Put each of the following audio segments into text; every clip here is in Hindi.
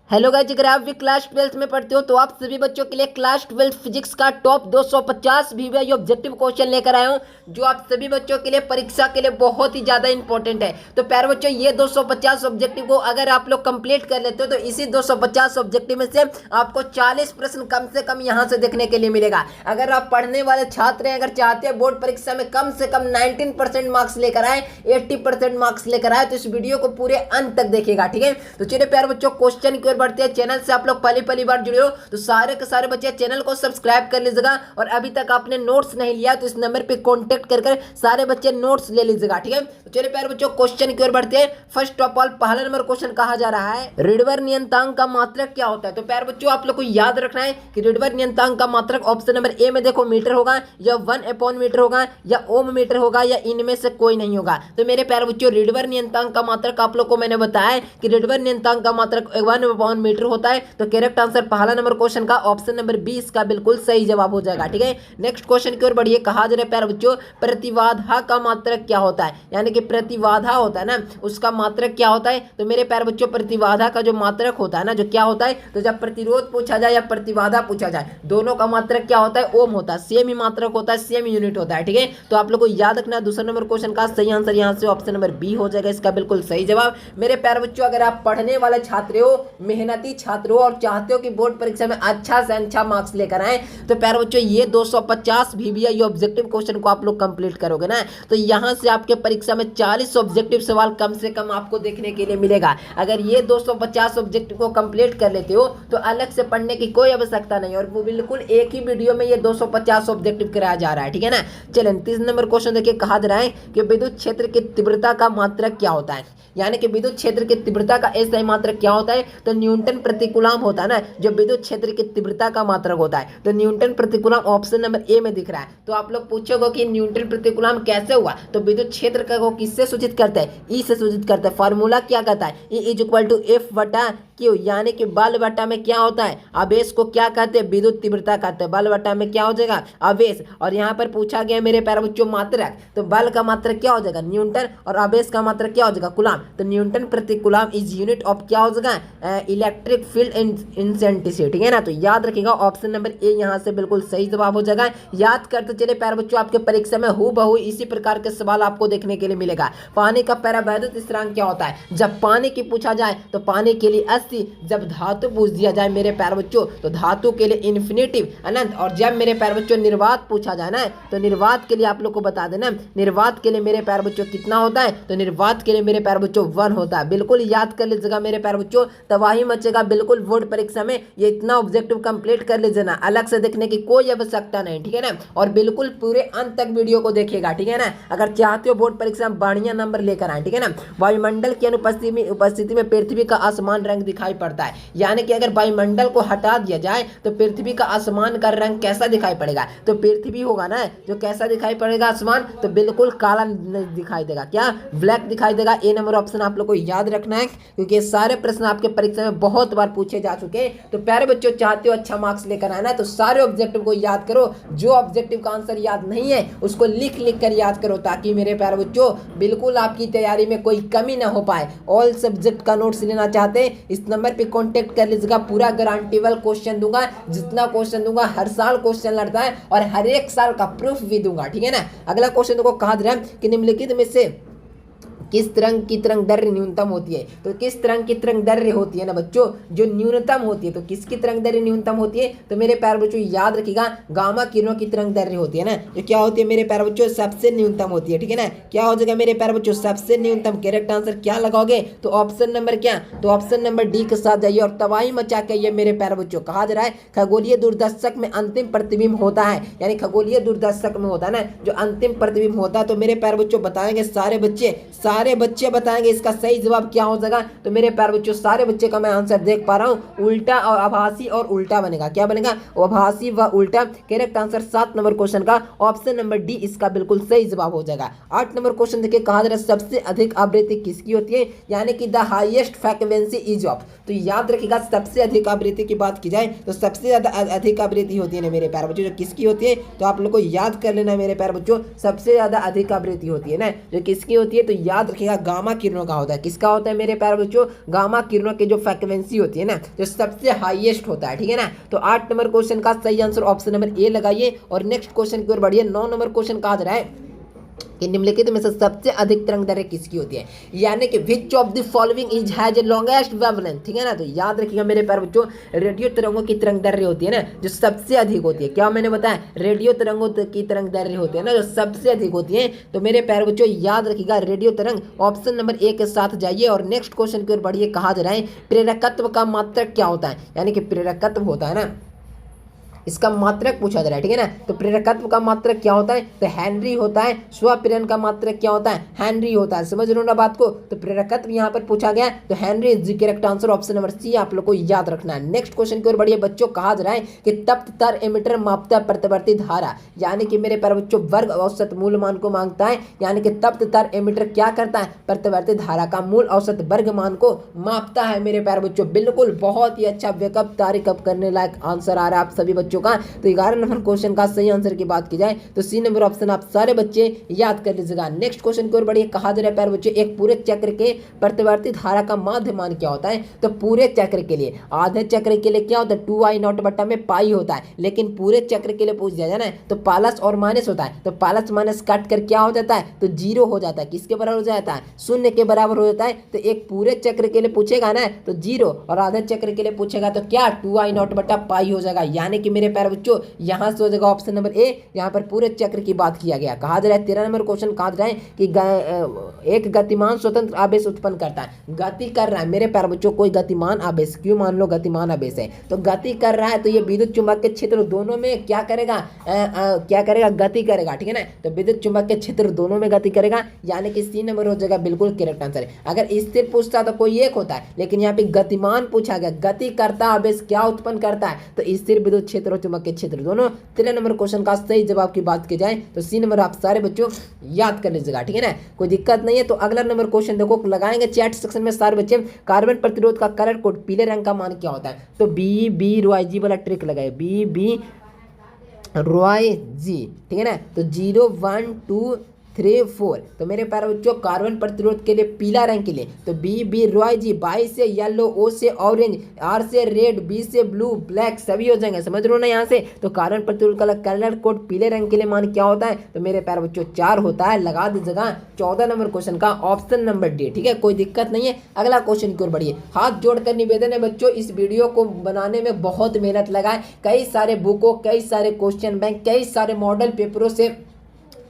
हेलो गाइस, अगर आप भी क्लास 12th में पढ़ते हो तो आप सभी बच्चों के लिए क्लास 12 फिजिक्स का टॉप 250 वीवीआई ऑब्जेक्टिव क्वेश्चन लेकर आया हूं, जो आप सभी बच्चों के लिए परीक्षा के लिए बहुत ही ज्यादा इंपॉर्टेंट है। तो प्यारे बच्चों, ये 250 ऑब्जेक्टिव को अगर आप लोग कंप्लीट कर लेते हो तो इसी 250 ऑब्जेक्टिव में से आपको 40 प्रश्न कम से कम यहां से देखने के लिए मिलेगा। अगर आप पढ़ने वाले छात्र हैं, अगर चाहते हैं बोर्ड परीक्षा में कम से कम 19% मार्क्स लेकर आए, 80% मार्क्स लेकर आए, तो इस वीडियो को पूरे अंत तक देखिएगा, ठीक है। तो चलिए प्यारे बच्चों, क्वेश्चन की ओर बढ़ते हैं। चैनल से आप लोग पहली बार जुड़े हो तो सारे के सारे बच्चे चैनल को सब्सक्राइब कर लीजिएगा, और अभी तक आपने नोट्स नहीं लिया तो इस नंबर पे कांटेक्ट कर सारे बच्चे नोट्स ले लीजिएगा, ठीक है। तो चलिए प्यारे बच्चों, क्वेश्चन की ओर बढ़ते हैं। फर्स्ट ऑफ ऑल, पहला नंबर क्वेश्चन कहा जा रहा है, रिडवर नियतांक का मात्रक क्या होता है। तो प्यारे बच्चों, आप लोग को याद रखना है कि रिडवर नियतांक का मात्रक ऑप्शन नंबर ए में देखो मीटर होगा, या 1 मीटर होगा, या ओम मीटर होगा, या इनमें से कोई नहीं होगा। तो मेरे प्यारे बच्चों, रिडवर नियतांक का मात्रक आप लोग को मैंने बताया कि रिडवर नियतांक का मात्रक 1 मीटर होता है। तो करेक्ट आंसर पहला नंबर क्वेश्चन का ऑप्शन नंबर 20 का बिल्कुल सही जवाब हो जाएगा, ठीक है। नेक्स्ट क्वेश्चन की ओर बढ़िए। कहा जा रहा है प्यारे बच्चों, प्रतिबाधा का मात्रक क्या होता है, यानी कि प्रतिबाधा होता है ना, उसका मात्रक क्या होता है। तो मेरे प्यारे बच्चों, प्रतिबाधा का जो मात्रक होता है ना, जो क्या होता है, तो जब प्रतिरोध पूछा जाए या प्रतिबाधा पूछा जाए, दोनों का मात्रक क्या होता है, ओम होता है। सेम ही मात्रक होता है, सेम यूनिट होता है, ठीक है। तो आप लोग को याद रखना है। दूसरा नंबर क्वेश्चन का सही आंसर यहाँ से ऑप्शन नंबर बी हो जाएगा, इसका बिल्कुल सही जवाब। मेरे प्यारे बच्चों, अगर आप पढ़ने वाले छात्र हो, मेहनती छात्र हो, और चाहते हो कि बोर्ड परीक्षा में अच्छा से अच्छा मार्क्स लेकर आए, तो प्यारे बच्चों, ये 250 वीवीआई ऑब्जेक्टिव क्वेश्चन को आप लोग कंप्लीट करोगे ना, तो यहां से आपके परीक्षा में 40 ऑब्जेक्टिव सवाल कम से कम आपको देखने के लिए मिलेगा। अगर ये 250 ऑब्जेक्टिव को कंप्लीट कर लेते हो तो अलग से पढ़ने की कोई आवश्यकता नहीं, और वो बिल्कुल एक ही वीडियो में ये 250 ऑब्जेक्टिव कराया जा रहा है, ठीक है ना। चलें, 3 नंबर क्वेश्चन देखिए। कहा जा रहा है कि विद्युत क्षेत्र की तीव्रता का मात्रक क्या होता है, यानी कि विद्युत क्षेत्र की तीव्रता का ऐसा मात्रक क्या होता है। तो न्यूटन प्रति कूलम होता है ना, जो विद्युत क्षेत्र की तीव्रता का मात्रक होता है। तो न्यूटन प्रति कूलम ऑप्शन नंबर ए में दिख रहा है। तो आप लोग पूछोगे कि न्यूटन प्रति कूलम कैसे हुआ, तो विद्युत क्षेत्र का वो किससे सूचित करते हैं, ई से सूचित करते हैं। फार्मूला क्या कहता है, E is equal to F बटा क्यू, यानी कि बल बटा में क्या होता है, आवेश को क्या कहते हैं, विद्युत तीव्रता कहते हैं। बल बटा में क्या हो जाएगा, आवेश। और यहाँ पर पूछा गया मेरे प्यारे बच्चों मात्रक, तो बल का मात्रक क्या हो जाएगा, न्यूटन, और आवेश का मात्रक क्या हो जाएगा, कूलम। तो न्यूटन प्रति कूलम इज यूनिट ऑफ क्या हो जाएगा, इलेक्ट्रिक फील्ड इंटेंसिटी, ठीक है ना। तो याद रखिएगा, ऑप्शन नंबर ए यहाँ से बिल्कुल सही जवाब हो जाएगा। याद करते चले प्यारे बच्चों, आपके परीक्षा में हूबहू इसी प्रकार के सवाल आपको देखने के लिए मिलेगा। पानी का परावैद्युत स्थिरांक क्या होता है। जब पानी की पूछा जाए तो पानी के लिए 80, जब धातु पूछ दिया जाए मेरे प्यारे बच्चों तो धातु के लिए इन्फिनिटिव अनंत, और जब मेरे प्यारे बच्चों निर्वात पूछा जाए ना, तो निर्वात के लिए आप लोग को बता देना, निर्वात के लिए मेरे प्यारे बच्चों कितना होता है। तो निर्वात के लिए मेरे प्यारे बच्चों 1 होता है। बिल्कुल याद कर लीजिएगा मेरे प्यारे बच्चों, तबाही मचेगा बिल्कुल बोर्ड परीक्षा में। ये इतना ऑब्जेक्टिव कंप्लीट कर लीजिए ना, अलग से देखने की कोई आवश्यकता नहीं, ठीक है ना। और बिल्कुल पूरे अंत तक वीडियो को देखिएगा, ठीक है ना, अगर चाहते हो बोर्ड परीक्षा में बढ़िया नंबर लेकर आए, ठीक है ना। वायुमंडल की उपस्थिति में पृथ्वी का आसमान रंग दिखाई पड़ता है, यानी कि अगर वायुमंडल को हटा दिया जाए तो पृथ्वी का आसमान का रंग कैसा दिखाई पड़ेगा। तो पृथ्वी होगा ना जो कैसा दिखाई पड़ेगा आसमान, तो बिल्कुल काला दिखाई देगा, क्या ब्लैक दिखाई देगा। ए नंबर ऑप्शन आप लोग को याद रखना है, क्योंकि सारे प्रश्न आपके परीक्षा में बहुत बार पूछे जा चुके हैं। तो प्यारे बच्चों, चाहते हो अच्छा मार्क्स लेकर आना तो सारे ऑब्जेक्टिव को याद करो। जो ऑब्जेक्टिव का आंसर याद नहीं है उसको लिख कर याद करो, ताकि मेरे प्यारे बच्चों बिल्कुल आपकी तैयारी में कोई कमी ना हो पाए। ऑल सब्जेक्ट का नोट्स लेना चाहते हैं, इस नंबर पे कांटेक्ट कर लीजिएगा। पूरा गारंटीबल क्वेश्चन दूंगा, जितना क्वेश्चन दूंगा हर साल क्वेश्चन लड़ता है, और हर एक साल का प्रूफ भी दूंगा, ठीक है ना। अगला क्वेश्चन देखो। कहा जा रहा है कि निम्नलिखित में से किस तरंग की तरंग दैर्घ्य न्यूनतम होती है। तो किस तरंग की तरंग दैर्घ्य होती है ना बच्चों, जो न्यूनतम होती है। तो किसकी तरंग दैर्घ्य न्यूनतम होती है, तो मेरे प्यारे बच्चों याद रखिएगा, गामा किरणों की तरंग दैर्घ्य होती है ना, जो क्या होती है मेरे प्यारे बच्चों, सबसे न्यूनतम होती है, ठीक है ना। क्या हो जाएगा मेरे प्यारे बच्चों, सबसे न्यूनतम। करेक्ट आंसर क्या लगाओगे, तो ऑप्शन नंबर क्या, तो ऑप्शन नंबर डी के साथ जाइए, और तबाही मचा के ये मेरे प्यारे बच्चों। कहा जा रहा है खगोलीय दूरदर्शक में अंतिम प्रतिबिंब होता है, यानी खगोलीय दूरदर्शक में होता है ना जो अंतिम प्रतिबिंब होता है। तो मेरे प्यारे बच्चों बताएंगे सारे बच्चे बताएंगे इसका सही जवाब क्या हो जाएगा। तो मेरे प्यारे बच्चों, सारे बच्चे का मैं आंसर देख पा रहा हूं, उल्टा और आभासी और उल्टा बनेगा। क्या बनेगा, आभासी व उल्टा। करेक्ट आंसर 7 नंबर क्वेश्चन का ऑप्शन नंबर डी इसका बिल्कुल सही जवाब हो जाएगा। 8 नंबर क्वेश्चन देखिए। कहा जा रहा है सबसे अधिक आवृत्ति किसकी होती है, यानी कि the highest frequency is of. तो याद रखिएगा, सबसे अधिक आवृत्ति की बात की जाए तो सबसे ज्यादा अधिक आवृत्ति होती है ना मेरे प्यारे बच्चों, जो किसकी होती है। तो आप लोग को याद कर लेना मेरे प्यारे बच्चों, सबसे ज्यादा अधिक आवृत्ति होती है ना जो किसकी होती है। तो याद याद रखिएगा गामा किरणों का होता है, किसका होता है मेरे प्यारे बच्चों, गामा किरणों की जो फ्रीक्वेंसी होती है ना, जो सबसे हाईएस्ट होता है, ठीक है ना। तो 8 नंबर क्वेश्चन का सही आंसर ऑप्शन नंबर ए लगाइए और नेक्स्ट क्वेश्चन की ओर बढ़िए। 9 नंबर क्वेश्चन कहा जा रहा है कि निम्नलिखित में से सबसे अधिक तरंग दैर्घ्य किसकी होती है, यानी कि which of the following is has a longest wavelength, ठीक है ना। तो याद रखिएगा मेरे प्यारे बच्चों, रेडियो तरंगों की तरंग दैर्घ्य होती है ना जो सबसे अधिक होती है, क्या मैंने बताया, रेडियो तरंगों की तरंग दैर्घ्य होती है ना जो सबसे अधिक होती है। तो मेरे प्यारे बच्चों याद रखिएगा रेडियो तरंग, ऑप्शन नंबर ए के साथ जाइए और नेक्स्ट क्वेश्चन की ओर बढ़िए। कहा जा रहा है प्रेरकत्व का मात्रक क्या होता है, यानी कि प्रेरकत्व होता है ना, इसका मात्रक पूछा जा रहा है, ठीक है ना। तो प्रेरकत्व का मात्रक क्या होता है, तो हेनरी होता है। स्वप्रेरण का मात्रक क्या होता है, हेनरी होता है। समझ रहे हो ना बात को। तो प्रेरकत्व यहाँ पर पूछा गया, तो Henry is the correct answer, option number C आप लोग को याद रखना है। नेक्स्ट क्वेश्चन की ओर बढ़िए बच्चों। कहा जा रहा है कि तप्त तर एमीटर मापता है प्रतिवर्ती धारा, यानी कि मेरे प्यारे बच्चों वर्ग औसत मूल मान को मांगता है, यानी कि तप्त तर एमीटर क्या करता है, प्रतिवर्ती धारा का मूल औसत वर्ग मान को मापता है मेरे प्यारे बच्चों। बिल्कुल बहुत ही अच्छा वेकअप तारीख अप करने लायक आंसर आ रहा है आप सभी बच्चों का। तो 11 नंबर क्वेश्चन का सही आंसर की बात की जाए तो सी नंबर ऑप्शन आप सारे बच्चे याद कर लीजिएगा। नेक्स्ट क्वेश्चन की ओर बढ़िए। कहा जा रहा है प्यारे बच्चों एक पूरे चक्र के प्रतिवर्ती धारा का माध्य मान क्या होता है, तो पूरे चक्र के लिए, आधे चक्र के लिए क्या होता है 2I0 बटा में पाई होता है, लेकिन पूरे चक्र के लिए पूछ दिया जाए ना तो प्लस और माइनस होता है। तो प्लस माइनस काट कर क्या हो जाता है, तो 0 हो जाता है। किसके बराबर हो जाता है, शून्य के बराबर हो जाता है। तो एक पूरे चक्र के लिए पूछेगा ना तो 0 और आधे चक्र के लिए पूछेगा तो क्या 2I0 बटा पाई हो जाएगा, यानी कि मेरे प्यारे बच्चों यहाँ से हो जाएगा ऑप्शन नंबर ए। यहाँ पर पूरे चक्र की बात किया गया। कहा जा रहा है 13 नंबर क्वेश्चन कहा जा रहा है कि एक गतिमान स्वतंत्र आवेश उत्पन्न करता है, गति कर रहा है मेरे प्यारे बच्चों कोई गतिमान आवेश, क्यों मान लो गतिमान आवेश है तो गति कर रहा है, तो ये विद्युत चुंबकीय क्षेत्र दोनों में क्या करेगा, क्या करेगा, गति करेगा, ठीक है ना। तो विद्युत चुंबकीय क्षेत्र दोनों में गति करेगा, यानी कि सी नंबर हो जाएगा बिल्कुल करेक्ट आंसर है। अगर स्थिर पूछता तो कोई एक होता है, लेकिन यहाँ पे गतिमान पूछा गया, गति करता आवेश क्या उत्पन्न करता है, तो स्थिर विद्युत क्षेत्र और चुंबकीय क्षेत्र दोनों। 13 नंबर क्वेश्चन का सही जवाब की बात की जाए तो सी नंबर आप सारे बच्चों याद कर लीजिएगा, ठीक है ना, कोई दिक्कत नहीं है। तो अगला नंबर क्वेश्चन देखो लगाएंगे चैट सेक्शन में सारे बच्चे। कार्बन प्रतिरोध का कलर कोड पीले रंग का मान क्या होता है, तो बी रॉय जी वाला ट्रिक लगाए, बी रॉय जी, ठीक है ना। तो 0 1 2 3 4, तो मेरे प्यारे बच्चों कार्बन प्रतिरोध के लिए पीला रंग के लिए तो बी रॉय जी, बाई से येलो, ओ से ऑरेंज, आर से रेड, बी से ब्लू, ब्लैक सभी हो जाएंगे। समझ रहे हो ना यहाँ से। तो कार्बन प्रतिरोध का कलर कोड पीले रंग के लिए मान क्या होता है, तो मेरे प्यारे बच्चों 4 होता है। लगा दीजिएगा 14 नंबर क्वेश्चन का ऑप्शन नंबर डी, ठीक है, कोई दिक्कत नहीं है। अगला क्वेश्चन की ओर बढ़िए। हाथ जोड़कर निवेदन है बच्चों, इस वीडियो को बनाने में बहुत मेहनत लगाए, कई सारे बुकों, कई सारे क्वेश्चन बैंक, कई सारे मॉडल पेपरों से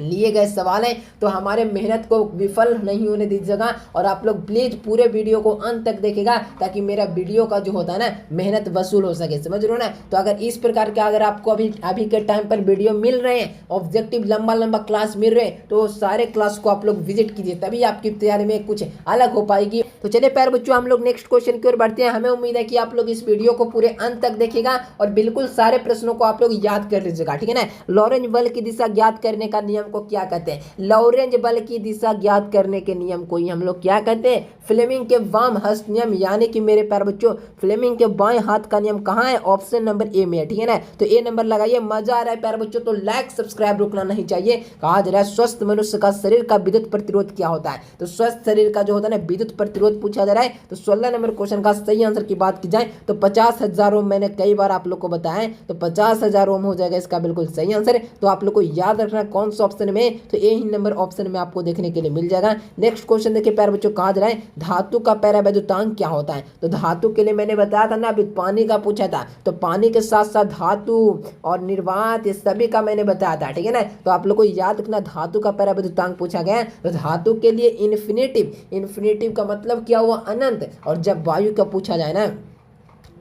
लिए गए सवाल हैं, तो हमारे मेहनत को विफल नहीं होने दीजिएगा और आप लोग प्लीज पूरे वीडियो को अंत तक देखेगा ताकि मेरा वीडियो का जो होता है ना मेहनत वसूल हो सके। समझ रहे हो ना। तो अगर इस प्रकार के अगर आपको अभी के टाइम पर वीडियो मिल रहे हैं, ऑब्जेक्टिव लंबा क्लास मिल रहे हैं, तो सारे क्लास को आप लोग विजिट कीजिए, तभी आपकी तैयारी में कुछ अलग हो पाएगी। तो चलिए प्यारे बच्चों हम लोग नेक्स्ट क्वेश्चन की ओर बढ़ते हैं। हमें उम्मीद है कि आप लोग इस वीडियो को पूरे अंत तक देखेगा और बिल्कुल सारे प्रश्नों को आप लोग याद कर लीजिएगा, ठीक है ना। लॉरेंज बल की दिशा ज्ञात करने का नियम को क्या कहते हैं, लॉरेंज बल की दिशा ज्ञात करने के नियम को ही हम लोग क्या कहते हैं, फ्लेमिंग के वाम हस्त नियम, यानी कि मेरे प्यारे बच्चों फ्लेमिंग के बाएं हाथ का नियम कहाँ है, ऑप्शन नंबर ए में है, ठीक है ना। तो ए नंबर लगाइए। मजा आ रहा है प्यारे बच्चों तो लाइक सब्सक्राइब रुकना नहीं चाहिए। कहा जा रहा है स्वस्थ मनुष्य का शरीर का विद्युत प्रतिरोध क्या होता है, तो स्वस्थ शरीर का जो होता है ना विद्युत प्रतिरोध पूछा जा रहा है। तो 16 नंबर क्वेश्चन का सही आंसर की बात की जाए तो 50,000 ओम, मैंने कई बार आप लोग को बताया है, तो 50,000 ओम हो जाएगा इसका बिल्कुल सही आंसर। तो आप लोग को याद रखना कौन सा ऑप्शन में, तो ए ही नंबर ऑप्शन में आपको देखने के लिए मिल जाएगा। नेक्स्ट क्वेश्चन देखिए प्यारे बच्चों। कहा जा रहा है धातु का पैरावैद्युतांक क्या होता है, तो धातु के लिए मैंने बताया था ना अभी पानी का पूछा था, तो पानी के साथ साथ धातु और निर्वात ये सभी का मैंने बताया था, ठीक है ना। तो आप लोग को याद रखना धातु का पैरावैद्युतांक पूछा गया। तो धातु के लिए इन्फिनेटिव का मतलब क्या हुआ, अनंत, और जब वायु का पूछा जाए ना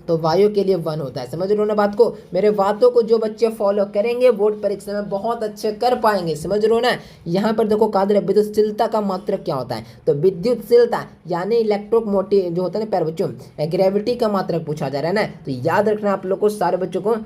तो वायु के लिए 1 होता है। समझ रहे हो ना बात को। मेरे बातों को जो बच्चे फॉलो करेंगे बोर्ड परीक्षा में बहुत अच्छे कर पाएंगे। समझ रहे हो ना। यहाँ पर देखो कहा जा रहा है विद्युतशीलता का मात्रक क्या होता है, तो विद्युतशीलता यानी इलेक्ट्रोमोटिव जो होता है ना प्यारे बच्चों ग्रेविटी का मात्रक पूछा जा रहा है ना। तो याद रखना आप लोग को सारे बच्चों को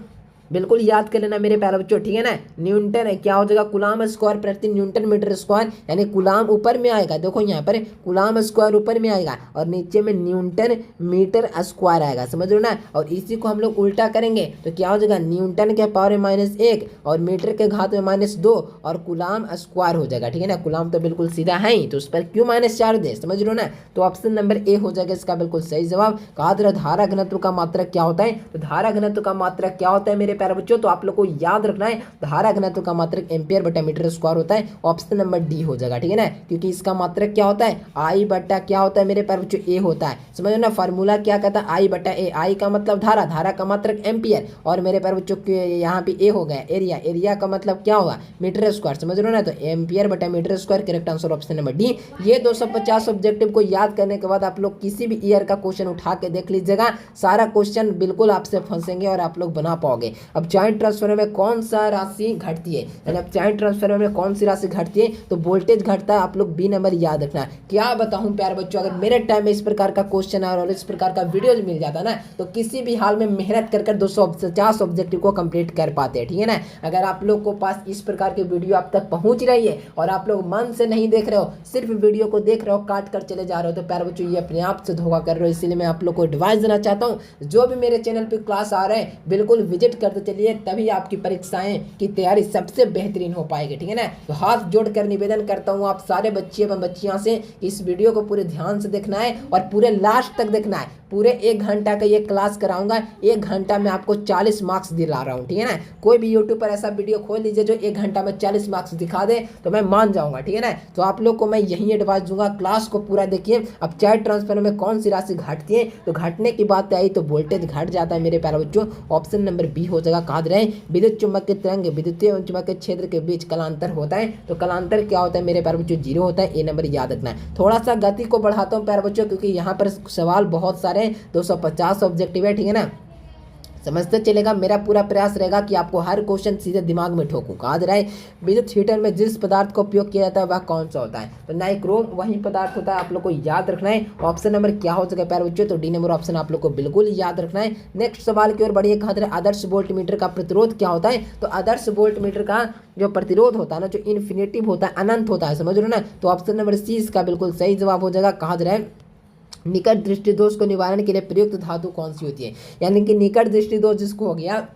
बिल्कुल याद कर लेना मेरे प्यारे बच्चों, ठीक है ना। न्यूटन है क्या हो जाएगा, कूलाम स्क्वायर प्रति न्यूटन मीटर स्क्वायर, यानी कूलाम ऊपर में आएगा, देखो यहाँ पर कूलाम स्क्वायर ऊपर में आएगा और नीचे में न्यूटन मीटर स्क्वायर आएगा, समझ लो ना। और इसी को हम लोग उल्टा करेंगे तो क्या हो जाएगा, न्यूटन के पावर में -1 और मीटर के घात में -2 और कूलाम स्क्वायर हो जाएगा, ठीक है ना। कूलाम तो बिल्कुल सीधा है ही, तो उस पर क्यों -4 दे, समझ लो ना। तो ऑप्शन नंबर ए हो जाएगा इसका बिल्कुल सही जवाब। कहा था धारा घनत्व का मात्रक क्या होता है, तो धारा घनत्व का मात्रक क्या होता है मेरे प्यारे बच्चों, तो आप लोग को याद रखना है धारा घनत्व का मात्रक एम्पियर बटा मीटर स्क्वायर होता है। ऑप्शन नंबर डी हो जाएगा, ठीक है ना, क्योंकि इसका मात्रक क्या होता है, आई बटा क्या होता है मेरे प्यारे बच्चों, ए होता है, समझ लो ना। फार्मूला क्या कहता है, आई बटा ए, आई का मतलब धारा, धारा का मात्रक एम्पियर, और मेरे प्यारे बच्चों यहाँ पे ए हो गया एरिया, एरिया का मतलब क्या होगा, मीटर स्क्वायर, समझ लो ना। तो एम्पियर बटा metre square correct answer option number D. ये 250 ऑब्जेक्टिव को याद करने के बाद आप लोग किसी भी ईयर का क्वेश्चन उठा के देख लीजिएगा, सारा क्वेश्चन बिल्कुल आपसे फंसेंगे और आप लोग बना पाओगे। अब चार्ज ट्रांसफार्मर में कौन सा राशि घटती है, यानी अब चार्ज ट्रांसफार्मर में कौन सी राशि घटती है, तो वोल्टेज घटता है, आप लोग बी नंबर याद रखना। क्या बताऊं प्यारे बच्चों, अगर मेरे टाइम में इस प्रकार का क्वेश्चन और इस प्रकार का वीडियो मिल जाता ना, तो किसी भी हाल में मेहनत कर 250 ऑब्जेक्टिव को कंप्लीट कर पाते हैं, ठीक है ना। अगर आप लोग को पास इस प्रकार की वीडियो आप तक पहुंच रही है और आप लोग मन से नहीं देख रहे हो, सिर्फ वीडियो को देख रहे हो, काट कर चले जा रहे हो, तो प्यारे बच्चों ये अपने आप से धोखा कर रहे हो। इसलिए मैं आप लोग को एडवाइस देना चाहता हूँ, जो भी मेरे चैनल पे क्लास आ रहे हैं बिल्कुल विजिट करते चलिए, तभी आपकी परीक्षाएं की तैयारी सबसे बेहतरीन हो पाएगी, ठीक है ना। तो हाथ जोड़कर निवेदन करता हूँ आप सारे बच्चे एवं बच्चियों से, इस वीडियो को पूरे ध्यान से देखना है और पूरे लास्ट तक देखना है। पूरे 1 घंटा का ये क्लास कराऊंगा, 1 घंटा में आपको 40 मार्क्स दिला रहा हूँ, ठीक है ना। कोई भी यूट्यूब पर ऐसा वीडियो खोल लीजिए जो 1 घंटा में 40 मार्क्स दिखा दे तो मैं मान जाऊंगा, ठीक है ना। तो आप लोग को मैं यही एडवाइस दूंगा, क्लास को पूरा देखिए। अब चार्ज ट्रांसफार्मर में कौन सी राशि घटती है, तो घटने की बात आई तो वोल्टेज घट जाता है मेरे प्यारे बच्चों। ऑप्शन नंबर बी हो जाएगा। कहा रहे विद्युत चुम्बकीय तरंग विद्युतीय एवं चुम्बकीय क्षेत्र के बीच कलांतर होता है, तो कलांतर क्या होता है मेरे प्यारे बच्चों, 0 होता है। ए नंबर याद रखना है। थोड़ा सा गति को बढ़ाता हूँ प्यारे बच्चों, क्योंकि यहाँ पर सवाल बहुत सारे 250 ऑब्जेक्टिव है, ठीक है ना। समझते चलेगा, मेरा पूरा प्रयास रहेगा कि आपको हर क्वेश्चन सीधे दिमाग में ठोकूं। कहा जा रहा है विद्युत हीटर में जिस पदार्थ का उपयोग किया जाता है वह कौन सा होता है, तो नाइक्रोम वही पदार्थ होता है, आप लोग को याद रखना है। ऑप्शन नंबर क्या हो सके प्यारे बच्चों, तो डी नंबर ऑप्शन आप लोग को बिल्कुल याद रखना है। नेक्स्ट सवाल की ओर बढ़िए। कहा जा रहा है आदर्श वोल्ट मीटर का प्रतिरोध क्या होता है, तो आदर्श वोल्ट मीटर का जो प्रतिरोध होता है ना, जो इन्फिनिटिव होता है, अनंत होता है, समझ लो ना। तो ऑप्शन नंबर सी इसका बिल्कुल सही जवाब हो जाएगा। कहा जा रहा है निकट दृष्टि दोष को निवारण के लिए प्रयुक्त धातु कौन सी होती है, यानी कि निकट दृष्टि दोष जिसको हो गया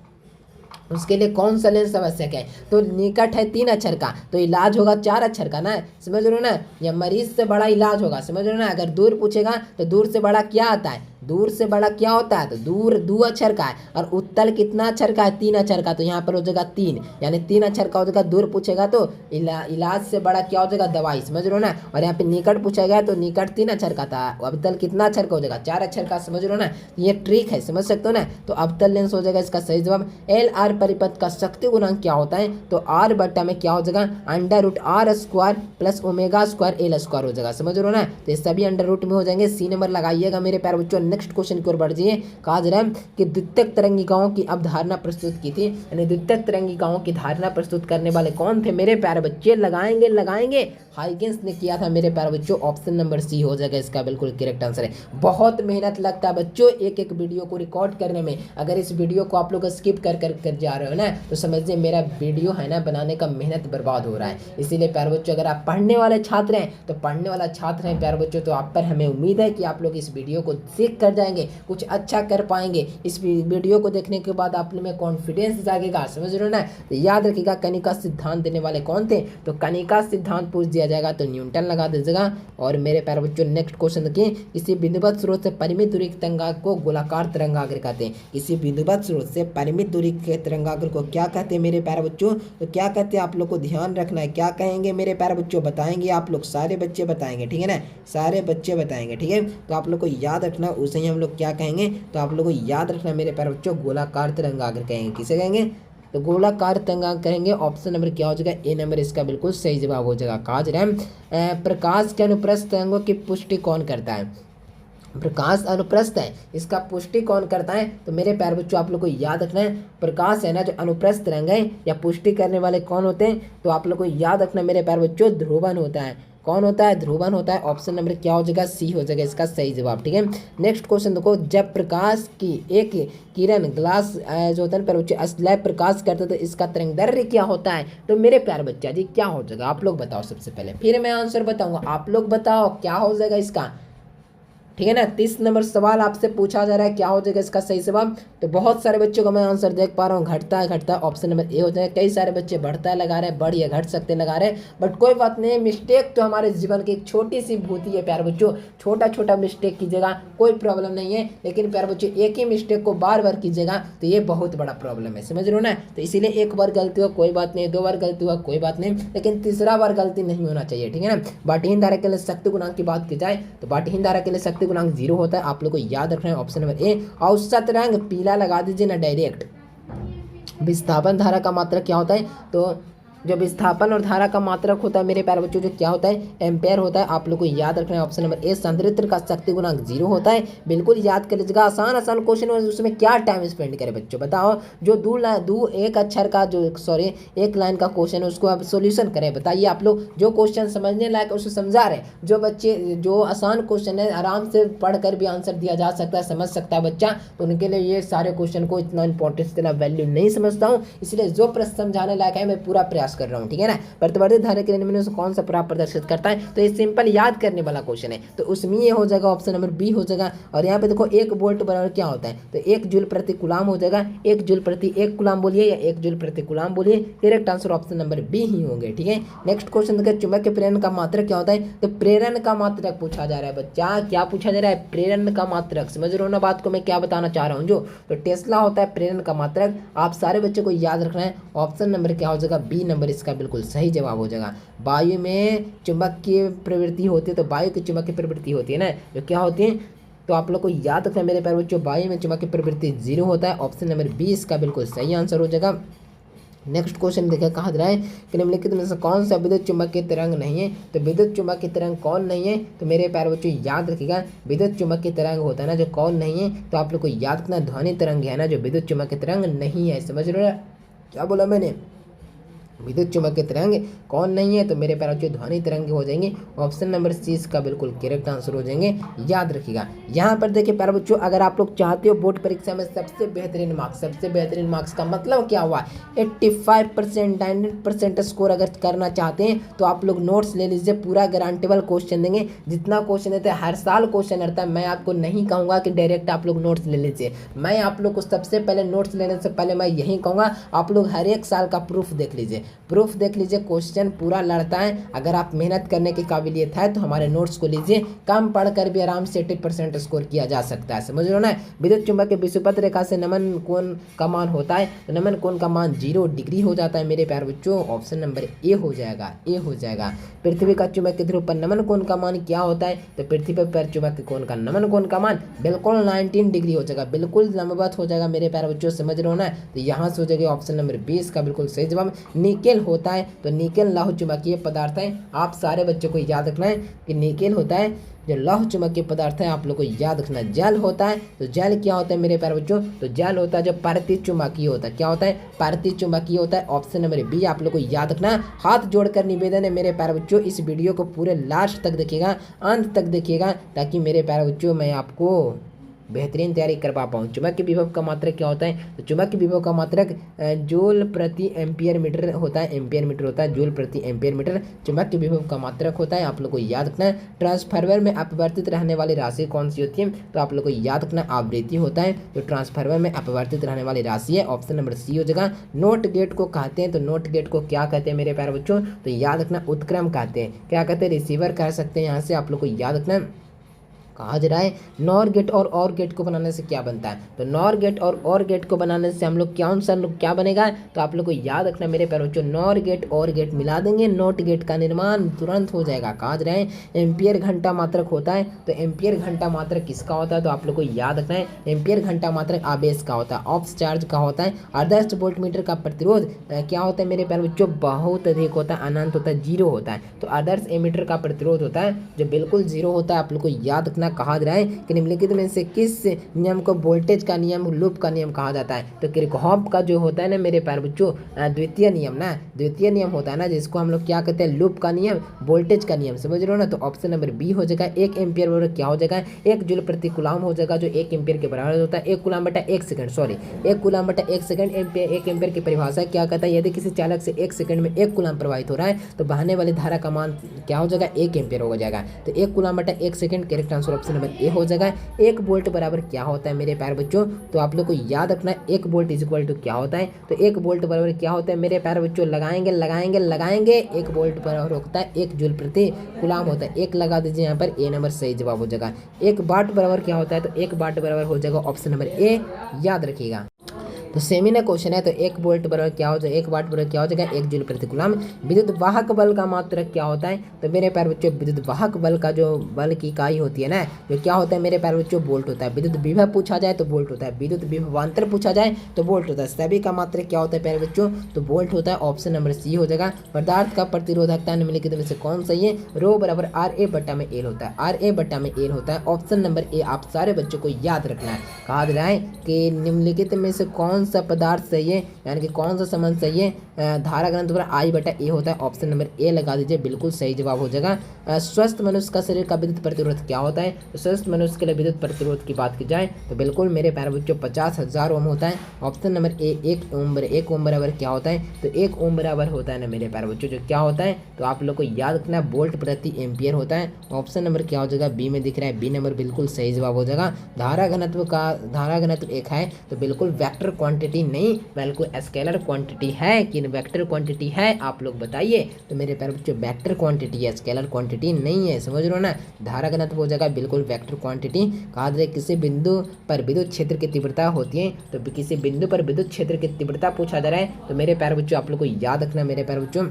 उसके लिए कौन सा लेंस आवश्यक है, तो निकट है 3 अक्षर का, तो इलाज होगा 4 अक्षर का ना, समझ रहे हो ना। या मरीज से बड़ा इलाज होगा, समझ रहे हो ना। अगर दूर पूछेगा तो दूर से बड़ा क्या आता है, दूर से बड़ा क्या होता है, तो दूर 2 अक्षर का है, और उत्तल कितना अक्षर का है, 3 अक्षर का, तो यहाँ पर हो जाएगा 3, यानी 3 अक्षर का हो जाएगा। दूर पूछेगा तो इलाज से बड़ा क्या हो जाएगा, दवाई, समझ रहे हो ना। और यहाँ पे निकट पूछा गया तो निकट 3 अक्षर का था, अवतल कितना अक्षर का हो जाएगा, 4 अक्षर का, समझ रहे हो ना। ये ट्रिक है, समझ सकते हो ना। तो अवतल लेंस हो जाएगा इसका सही जवाब। एल आर परिपथ का शक्ति गुणांक क्या होता है, तो आर बट्टा में क्या हो जाएगा, √r² प्लस ω² L² हो जाएगा, समझ रहे हो ना। तो ये सभी अंडर रूट में हो जाएंगे। सी नंबर लगाइएगा मेरे प्यारे बच्चों। नेक्स्ट क्वेश्चन की ओर बढ़ जाइए। कहा जा रहा है कि द्वितीयक तरंगिकाओं की अवधारणा प्रस्तुत की थी, यानी द्वितीयक तरंगिकाओं की धारणा प्रस्तुत करने वाले कौन थे मेरे प्यारे बच्चे, लगाएंगे हाइगेंस ने किया था मेरे प्यारे बच्चों। ऑप्शन नंबर सी हो जाएगा इसका बिल्कुल करेक्ट आंसर है। बहुत मेहनत लगता है बच्चों एक एक वीडियो को रिकॉर्ड करने में। अगर इस वीडियो को आप लोग स्किप कर जा रहे हो ना, तो समझिए मेरा वीडियो है ना बनाने का मेहनत बर्बाद हो रहा है। इसीलिए प्यारे बच्चों अगर आप पढ़ने वाले छात्र हैं, तो पढ़ने वाला छात्र हैं प्यारे बच्चों, तो आप पर हमें उम्मीद है कि आप लोग इस वीडियो को सीख कर जाएंगे, कुछ अच्छा कर पाएंगे। इस वीडियो को देखने के बाद आप में कॉन्फिडेंस जागेगा, समझ रहे हो ना। तो याद रखिएगा कनिका सिद्धांत देने वाले कौन थे, तो कनिका सिद्धांत पूछ दिया जाएगा तो न्यूटन लगा दीजिएगा। और मेरे प्यारे बच्चों नेक्स्ट क्वेश्चन देखिए। किसी बिंदुवत स्रोत से परिमित दूरी के तरंगाग्र को गोलाकार तरंगाग्र कहते हैं। किसी बिंदुवत स्रोत से परिमित दूरी के तरंगाग्र को क्या कहते हैं मेरे प्यारे बच्चों, तो क्या कहते हैं आप लोग को ध्यान रखना है। क्या कहेंगे मेरे प्यारे बच्चों, बताएंगे आप लोग, सारे बच्चे बताएंगे, ठीक है ना, सारे बच्चे बताएंगे, ठीक है। तो आप लोग को याद रखना, उसे ही हम लोग क्या कहेंगे, तो आप लोग को याद रखना मेरे प्यारे बच्चों गोलाकार तरंगाग्र कहेंगे। किसे कहेंगे, तो गोलाकार तरंगाग्र कहेंगे। ऑप्शन नंबर क्या हो जाएगा, ए नंबर इसका बिल्कुल सही जवाब हो जाएगा। कहा जा रहा है प्रकाश के अनुप्रस्थ तरंगों की पुष्टि कौन करता है, प्रकाश अनुप्रस्थ है, इसका पुष्टि कौन करता है? तो मेरे प्यारे बच्चों आप लोग को याद रखना है, प्रकाश है ना जो अनुप्रस्थ तरंग है या पुष्टि करने वाले कौन होते हैं? तो आप लोग को याद रखना मेरे प्यारे बच्चों, ध्रुवण होता है। कौन होता है? ध्रुवण होता है। ऑप्शन नंबर क्या हो जाएगा? सी हो जाएगा इसका सही जवाब। ठीक है, नेक्स्ट क्वेश्चन देखो, जब प्रकाश की एक किरण ग्लास जो होता है ना बच्चे स्लैब प्रकाश करते हैं तो इसका तरंगदैर्घ्य क्या होता है? तो मेरे प्यारे बच्चा जी क्या हो जाएगा? आप लोग बताओ सबसे पहले, फिर मैं आंसर बताऊंगा। आप लोग बताओ क्या हो जाएगा इसका। ठीक है ना, 30 नंबर सवाल आपसे पूछा जा रहा है, क्या हो जाएगा इसका सही जवाब? तो बहुत सारे बच्चों का मैं आंसर देख पा रहा हूँ, घटता है घटता है, ऑप्शन नंबर ए हो जाएगा। कई सारे बच्चे बढ़ता है लगा रहे हैं, बढ़ या घट सकते लगा रहे हैं, बट कोई बात नहीं, मिस्टेक तो हमारे जीवन की एक छोटी सी भूति है प्यारे बच्चों। छोटा छोटा मिस्टेक कीजिएगा कोई प्रॉब्लम नहीं है, लेकिन प्यारे बच्चों एक ही मिस्टेक को बार बार कीजिएगा तो ये बहुत बड़ा प्रॉब्लम है, समझ रहे हो ना? तो इसीलिए एक बार गलती हो कोई बात नहीं, 2 बार गलती हुआ कोई बात नहीं, लेकिन तीसरा बार गलती नहीं होना चाहिए। ठीक है ना, बाटहीन धारा के लिए शक्ति गुणांक की बात की जाए तो बाटहीन धारा के लिए शक्ति गुणांक 0 होता है। आप लोग को याद रखना है ऑप्शन नंबर ए। औसत रंग पीला लगा दीजिए ना डायरेक्ट। विस्थापन धारा का मात्रक क्या होता है? तो जो विस्थापन और धारा का मात्रक होता है मेरे प्यारे बच्चों जो क्या होता है? एम्पेयर होता है। आप लोग को याद रखना है ऑप्शन नंबर ए। संधारित्र का शक्ति गुणांक 0 होता है। बिल्कुल याद कर लीजिएगा, आसान आसान क्वेश्चन है, उसमें क्या टाइम स्पेंड करें बच्चों बताओ। जो दो एक अक्षर का जो सॉरी एक लाइन का क्वेश्चन है उसको आप सोल्यूशन करें। बताइए आप लोग जो क्वेश्चन समझने लायक उसको समझा रहे, जो बच्चे जो आसान क्वेश्चन है आराम से पढ़ कर भी आंसर दिया जा सकता है, समझ सकता है बच्चा, तो उनके लिए ये सारे क्वेश्चन को इतना इंपॉर्टेंस देना वैल्यू नहीं समझता हूँ, इसलिए जो प्रश्न समझाने लायक है मैं पूरा प्रयास कर रहा हूँ। ठीक है ना, प्रतिवर्ती धारा के निम्न में से कौन सा प्रभाव प्रदर्शित करता है? तो ये सिंपल याद करने वाला क्वेश्चन है, तो उसमें ये हो जाएगा ऑप्शन नंबर बी हो जाएगा। और यहाँ पे देखो 1 वोल्ट बराबर क्या होता है? तो 1 जूल प्रति कूलाम हो जाएगा। 1 जूल प्रति 1 कूलाम बोलिए या 1 जूल प्रति कूलाम बोलिए, correct answer option number B ही होंगे। ठीक है, नेक्स्ट क्वेश्चन देखिए, चुंबकीय प्रेरण का मात्रक क्या होता है? तो प्रेरण का मात्रक पूछा जा रहा है बच्चा, क्या पूछा जा रहा है? प्रेरण का मात्रक। समझ रहे हो ना बात को मैं क्या बताना चाह रहा हूँ? जो तो टेस्ला होता है प्रेरण का मात्रक। आप सारे बच्चों को याद रखना है, ऑप्शन नंबर क्या हो जाएगा? बी नंबर इसका बिल्कुल सही जवाब हो जाएगा। वायु में चुंबकीय प्रवृत्ति होती है, तो वायु की चुंबकीय प्रवृत्ति होती है ना, जो क्या होती है? तो आप लोग को याद रखना मेरे प्यारे बच्चों, वायु में चुंबकीय प्रवृत्ति 0 होता है। ऑप्शन नंबर बी इसका बिल्कुल सही आंसर हो जाएगा। नेक्स्ट क्वेश्चन देखिए, कहा जा रहा है कि निम्नलिखित में से कौन सा विद्युत चुंबकीय तरंग नहीं है? तो विद्युत चुंबकीय तरंग कौन नहीं है? तो मेरे प्यारे बच्चों याद रखिएगा, विद्युत चुंबकीय तरंग होता है ना जो कौन नहीं है, तो आप लोग को याद रखना ध्वनि तरंग है ना जो विद्युत चुंबकीय तरंग नहीं है। समझ रहे हो ना क्या बोला मैंने? विद्युत चुंबकीय तरंग कौन नहीं है? तो मेरे प्यारे बच्चों ध्वनि तरंग हो जाएंगे। ऑप्शन नंबर सी इसका बिल्कुल करेक्ट आंसर हो जाएंगे, याद रखिएगा। यहाँ पर देखिए प्यारे बच्चों, अगर आप लोग चाहते हो बोर्ड परीक्षा में सबसे बेहतरीन मार्क्स का मतलब क्या हुआ? 85% 90% स्कोर अगर करना चाहते हैं तो आप लोग नोट्स ले लीजिए, पूरा गारंटेबल क्वेश्चन देंगे। जितना क्वेश्चन देते हैं हर साल क्वेश्चन रहता है, मैं आपको नहीं कहूँगा कि डायरेक्ट आप लोग नोट्स ले लीजिए। मैं आप लोग को सबसे पहले नोट्स लेने से पहले मैं यही कहूँगा आप लोग हर एक साल का प्रूफ देख लीजिए, क्वेश्चन पूरा लड़ता है। अगर आप मेहनत करने की काबिलियत है तो हमारे नोट्स को लीजिए, कम पढ़कर भी आराम से 80% स्कोर किया जा सकता है। समझ रहे हो ना? विद्युत चुंबक के विषुवत रेखा से नमन कोण का मान होता है, तो नमन कोण का मान 0 डिग्री हो जाता है मेरे प्यारे बच्चों। ऑप्शन नंबर ए हो जाएगा, ए हो जाएगा। पृथ्वी का चुंबक के ध्रुव पर नमन कोण का मान क्या होता है? तो पृथ्वी पर चुंबक कोण का नमन कोण का मान बिल्कुल 19 डिग्री हो जाएगा, बिल्कुल लंबवत हो जाएगा मेरे प्यारे बच्चों। समझ रहे हो ना? तो यहाँ से हो जाएगा ऑप्शन नंबर 20 का बिल्कुल सही जवाब। निकेल होता है, तो निकेल लौह चुंबकीय पदार्थ है। आप सारे बच्चों को याद रखना है कि निकेल होता है जो लौह चुंबकीय पदार्थ है, आप लोग को याद रखना। जल होता है, तो जल क्या होता है मेरे प्यारे बच्चों? तो जल होता है जो पारती चुंबकीय होता है। क्या होता है? पारती चुंबकीय होता है। ऑप्शन नंबर बी आप लोग को याद रखना। हाथ जोड़कर निवेदन है मेरे प्यारे बच्चों, इस वीडियो को पूरे लास्ट तक देखिएगा, अंत तक देखिएगा, ताकि मेरे प्यारे बच्चों मैं आपको बेहतरीन तैयारी करवा पाऊँ। चुंबकीय विभव का मात्रक क्या होता है? तो चुंबकीय विभव का मात्रक जूल प्रति एम्पियर मीटर होता है, एम्पियर मीटर होता है, जूल प्रति एम्पियर मीटर चुंबकीय विभव का मात्रक होता है। आप लोग को याद रखना है। ट्रांसफार्मर में अपवर्तित रहने वाली राशि कौन सी होती है? तो आप लोग को याद रखना आवृत्ति होता है, जो ट्रांसफार्मर में अपवर्तित रहने वाली राशि है। ऑप्शन नंबर सी हो जाएगा। नोट गेट को कहते हैं, तो नोट गेट को क्या कहते हैं मेरे प्यारे बच्चों? तो याद रखना उत्क्रम कहते हैं। क्या कहते हैं? रिसीवर कह सकते हैं। यहाँ से आप लोग को याद रखना कहा जा रहा है नॉर गेट और गेट को बनाने से क्या बनता है? तो नॉर गेट और गेट को बनाने से हम लोग क्या बनेगा? तो आप लोग को याद रखना मेरे प्यारे बच्चों, नॉर गेट और गेट मिला देंगे, नोट गेट का निर्माण तुरंत हो जाएगा। कहा जा रहा है एम्पियर घंटा मात्रक होता है, तो एम्पियर घंटा मात्रक किसका होता है? तो आप लोग को याद रखना है एम्पियर घंटा मात्रक आवेश का होता है, ऑफ चार्ज का होता है। आदर्श वोल्टमीटर का प्रतिरोध क्या होता है मेरे प्यारे बच्चों? बहुत अधिक होता है, अनंत होता है, 0 होता है। तो आदर्श एमीटर का प्रतिरोध होता है जो बिल्कुल 0 होता है। आप लोग को याद रखना ना कहा जा रहा है कि निम्नलिखित में से किस नियम को वोल्टेज का नियम, लूप का नियम कहा जाता है। तो किरचॉफ का जो होता है ना मेरे प्यारे बच्चों द्वितीय नियम होता है ना, जिसको हम लोग क्या कहते हैं, लूप का नियम, वोल्टेज का नियम, समझ रहे हो ना। तो ऑप्शन नंबर बी हो जाएगा। 1 एम्पियर बराबर क्या हो जाएगा, 1 जूल प्रति कूलम हो जाएगा, जो 1 एम्पियर के बराबर होता है। 1 कूलम बटा 1 सेकंड, सॉरी 1 कूलम बटा 1 सेकंड। 1 एम्पियर की परिभाषा क्या कहता है, यदि किसी चालक से 1 सेकंड में 1 कूलम प्रवाहित हो रहा है तो बहने वाली धारा का मान क्या हो जाएगा, 1 एम्पियर हो जाएगा। तो 1 कूलम बटा 1 second, correct answer option number A हो जाएगा। 1 वोल्ट बराबर क्या होता है मेरे प्यारे बच्चों, तो आप लोग को याद रखना 1 वोल्ट इज इक्वल टू क्या होता है। तो 1 वोल्ट बराबर क्या होता है मेरे प्यारे बच्चों, लगाएंगे 1 वोल्ट बराबर होता है 1 जूल प्रति कूलम होता है। 1 लगा दीजिए यहाँ पर, ए नंबर सही जवाब हो जाएगा। 1 वाट बराबर क्या होता है, तो 1 वाट बराबर हो जाएगा ऑप्शन नंबर ए, याद रखिएगा। तो सेमी ना क्वेश्चन है। तो 1 वोल्ट बराबर क्या हो जाएगा, 1 वाट बराबर क्या हो जाएगा, 1 जूल प्रति कूलम। विद्युत वाहक बल का मात्रक क्या होता है, तो मेरे प्यारे बच्चों विद्युत वाहक बल का जो बल की इकाई होती है ना, जो क्या होता है मेरे प्यारे बच्चों, वोल्ट होता है। विद्युत विभव पूछा जाए तो वोल्ट होता है, विद्युत विभवांतर पूछा जाए तो वोल्ट होता है। सभी का मात्रक क्या होता है प्यारे बच्चों, तो वोल्ट होता है। ऑप्शन नंबर सी हो जाएगा। पदार्थ का प्रतिरोधकता निम्नलिखित में से कौन सही है, रो बराबर आर ए बट्टा में एल होता है, आर ए बट्टा में एल होता है। ऑप्शन नंबर ए आप सारे बच्चों को याद रखना है। कहा जा रहा है कि निम्नलिखित में से कौन सा पदार्थ सही है, यानी कि कौन सा संबंध सही है, धारा घनत्व पर आई बटा ए होता है। ऑप्शन नंबर ए लगा दीजिए, बिल्कुल सही जवाब हो जाएगा। स्वस्थ मनुष्य का शरीर का विद्युत प्रतिरोध क्या होता है, तो स्वस्थ मनुष्य के लिए विद्युत प्रतिरोध की बात की जाए तो बिल्कुल मेरे प्यारे बच्चों 50,000 ओम होता है। ऑप्शन नंबर ए 1 ओम बराबर क्या होता है, तो 1 ओम बराबर होता है ना मेरे प्यारे बच्चों, जो क्या होता है, तो आप लोग को याद रखना वोल्ट प्रति एम्पियर होता है। ऑप्शन नंबर क्या हो जाएगा, बी में दिख रहा है, बी नंबर बिल्कुल सही जवाब हो जाएगा। धारा घनत्व 1 है तो बिल्कुल वेक्टर क्वांटिटी नहीं बल्कि स्केलर क्वांटिटी है कि वेक्टर क्वांटिटी है, आप लोग बताइए। तो मेरे प्यारे बच्चों वेक्टर क्वांटिटी है, स्केलर क्वांटिटी नहीं है, समझ रहे हो ना। धारा घनत्व हो जाएगा बिल्कुल वेक्टर क्वांटिटी। कहा जाए किसी बिंदु पर विद्युत क्षेत्र की तीव्रता होती है, तो किसी बिंदु पर विद्युत क्षेत्र की तीव्रता पूछा जा रहा है तो मेरे प्यारे बच्चों आप लोग को याद रखना मेरे प्यारे बच्चों,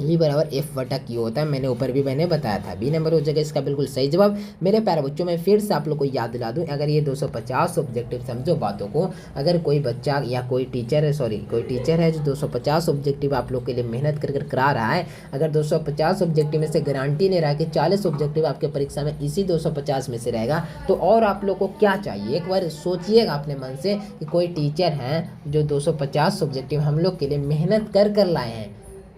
ई बराबर एफ बटा क्यू होता है। मैंने ऊपर भी बताया था, बी नंबर हो जाएगा इसका बिल्कुल सही जवाब। मेरे प्यारे बच्चों में फिर से आप लोग को याद दिला दूं, अगर ये 250 ऑब्जेक्टिव समझो बातों को, अगर कोई बच्चा या कोई टीचर है जो 250 ऑब्जेक्टिव आप लोग के लिए मेहनत कर करा रहा है, अगर 250 ऑब्जेक्टिव में से गारंटी ले रहा है कि 40 ऑब्जेक्टिव आपके परीक्षा में इसी 250 में से रहेगा, तो और आप लोग को क्या चाहिए, एक बार सोचिएगा अपने मन से कि कोई टीचर हैं जो 250 ऑब्जेक्टिव हम लोग के लिए मेहनत कर लाए हैं,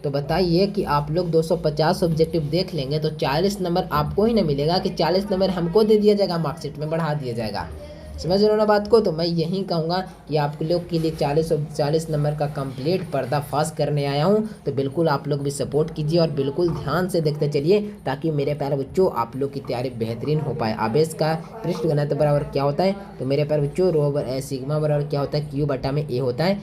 तो बताइए कि आप लोग 250 ऑब्जेक्टिव देख लेंगे तो 40 नंबर आपको ही ना मिलेगा कि 40 नंबर हमको दे दिया जाएगा, मार्कशीट में बढ़ा दिया जाएगा। समझ रहे हो ना बात को। तो मैं यही कहूँगा कि आप लोग के लिए 40 नंबर का कंप्लीट पर्दाफाश करने आया हूँ, तो बिल्कुल आप लोग भी सपोर्ट कीजिए और बिल्कुल ध्यान से देखते चलिए ताकि मेरे प्यारे बच्चों आप लोग की तैयारी बेहतरीन हो पाए। आवेश का पृष्ठ घनत्व बराबर क्या होता है, तो मेरे प्यारे बच्चों रो सिग्मा बराबर क्या होता है, क्यू बटा में ए होता है,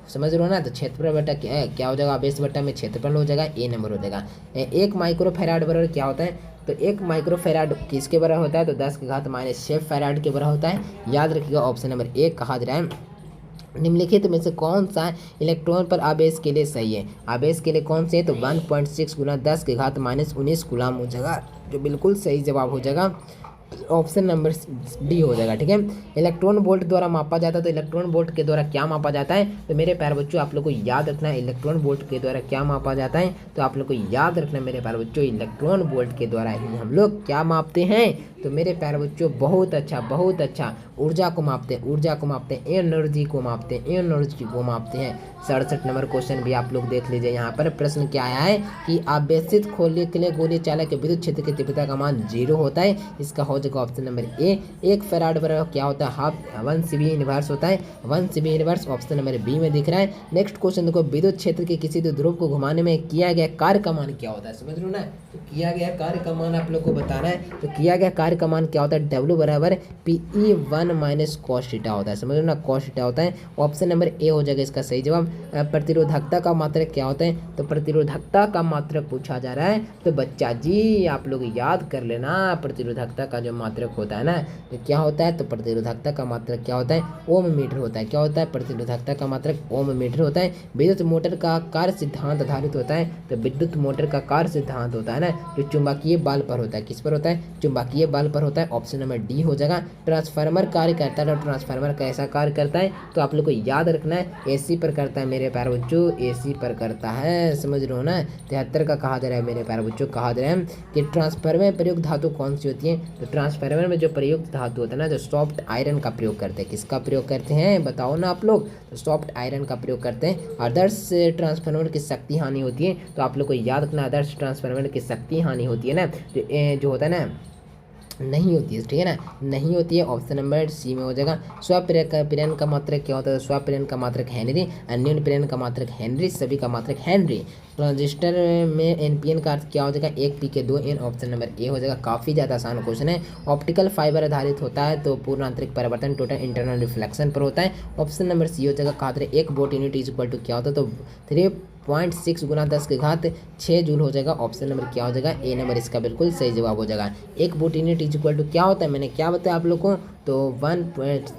समझ रहे हो ना। तो क्षेत्रफल बटा क्या हो जाएगा, आवेश बटा में क्षेत्रफल हो जाएगा, ए नंबर हो जाएगा। 1 माइक्रोफैराड बराबर क्या होता है, तो 1 माइक्रोफैराड किसके बराबर होता है, तो 10⁻⁶ फैराड के बराबर होता है, याद रखिएगा। ऑप्शन नंबर ए कहा जा रहा है निम्नलिखित में से कौन सा इलेक्ट्रॉन पर आवेश के लिए सही है, आवेश के लिए कौन से है, तो 1.6 × 10⁻⁻19 कूलम हो जाएगा, जो बिल्कुल सही जवाब हो जाएगा। ऑप्शन नंबर डी हो जाएगा, ठीक है। इलेक्ट्रॉन वोल्ट द्वारा मापा जाता है, तो इलेक्ट्रॉन वोल्ट के द्वारा क्या मापा जाता है, तो मेरे प्यारे बच्चों आप लोग को याद रखना है इलेक्ट्रॉन वोल्ट के द्वारा क्या मापा जाता है, तो आप लोग को याद रखना है मेरे प्यारे बच्चों इलेक्ट्रॉन वोल्ट के द्वारा ही हम लोग क्या मापते हैं, तो मेरे प्यारे बच्चों बहुत अच्छा ऊर्जा को मापते हैं, एनर्जी को मापते हैं। 67 नंबर क्वेश्चन भी आप लोग देख लीजिए। यहाँ पर प्रश्न क्या आया है कि आवेशित खोले के लिए गोलीय चालक के विद्युत क्षेत्र की तीव्रता का मान 0 होता है, इसका हो जाएगा ऑप्शन नंबर ए। 1 फैराड बराबर क्या होता है, 1 सीबी इनवर्स होता है, 1 CB inverse option number B में दिख रहा है। नेक्स्ट क्वेश्चन देखो, विद्युत क्षेत्र के किसी ध्रुव को घुमाने में किया गया कार्य का मान क्या होता है, समझ लो ना। तो किया गया कार्य का मान आप लोग को बताना है, तो किया गया कार्य का मान क्या होता है, W बराबर PE1 - cos थीटा होता है, समझ लो ना, cos थीटा होता है। ऑप्शन नंबर ए हो जाएगा इसका सही जवाब। प्रतिरोधकता का मात्रक क्या होता है, तो प्रतिरोधकता का मात्रक पूछा जा रहा है, तो बच्चा जी आप लोग याद कर लेना प्रतिरोधकता का जो मात्रक होता है ना, तो क्या होता है, तो प्रतिरोधकता का मात्रक क्या होता है, ओम मीटर होता है। क्या होता है, प्रतिरोधकता का मात्रक ओम मीटर होता है। विद्युत मोटर का कार्य सिद्धांत आधारित होता है, तो विद्युत मोटर का कार्य सिद्धांत होता है ना, जो चुंबकीय बल पर होता है, किस पर होता है, चुंबकीय बल पर होता है। ऑप्शन नंबर डी हो जाएगा। ट्रांसफार्मर कार्य करता है, तो ट्रांसफार्मर कैसा कार्य करता है, तो आप लोग को याद रखना है एसी पर करता है मेरे प्यारे बच्चों, एसी पर करता है, समझ रहे हो ना। 73 का कहा जा रहा है मेरे प्यारे बच्चों, कहा जा रहा है कि ट्रांसफार्मर में प्रयुक्त धातु कौन सी होती है, तो ट्रांसफार्मर में जो प्रयुक्त धातु होता है ना, जो सॉफ्ट आयरन का प्रयोग करते हैं, किसका प्रयोग करते हैं बताओ ना आप लोग, तो सॉफ्ट आयरन का प्रयोग करते हैं। आदर्श ट्रांसफार्मर की शक्ति हानि होती है, तो आप लोग को याद रखना आदर्श ट्रांसफार्मर की शक्ति हानि होती है ना, जो होता है ना नहीं होती है, ठीक है ना, नहीं होती है। ऑप्शन नंबर सी में हो जाएगा। स्वप्रेरण का मात्रक क्या होता है, स्वप्रेरण का मात्रक हेनरी, अन्योन्य प्रेरण का मात्रक हेनरी, सभी का मात्रक हेनरी। ट्रांजिस्टर में एनपीएन का अर्थ क्या हो जाएगा, 1p/2n, ऑप्शन नंबर ए हो जाएगा। काफ़ी ज़्यादा आसान क्वेश्चन है। ऑप्टिकल फाइबर आधारित होता है तो पूर्ण आंतरिक परिवर्तन टोटल इंटरनल रिफ्लेक्शन पर होता है, ऑप्शन नंबर सी हो जाएगा। कहा था 1 volt unit is equal to क्या होता है, तो 3.6 × 10⁷ जूल हो जाएगा। ऑप्शन नंबर क्या हो जाएगा, ए नंबर इसका बिल्कुल सही जवाब हो जाएगा। 1 volt unit is equal to क्या होता है, मैंने क्या बताया आप लोग को, तो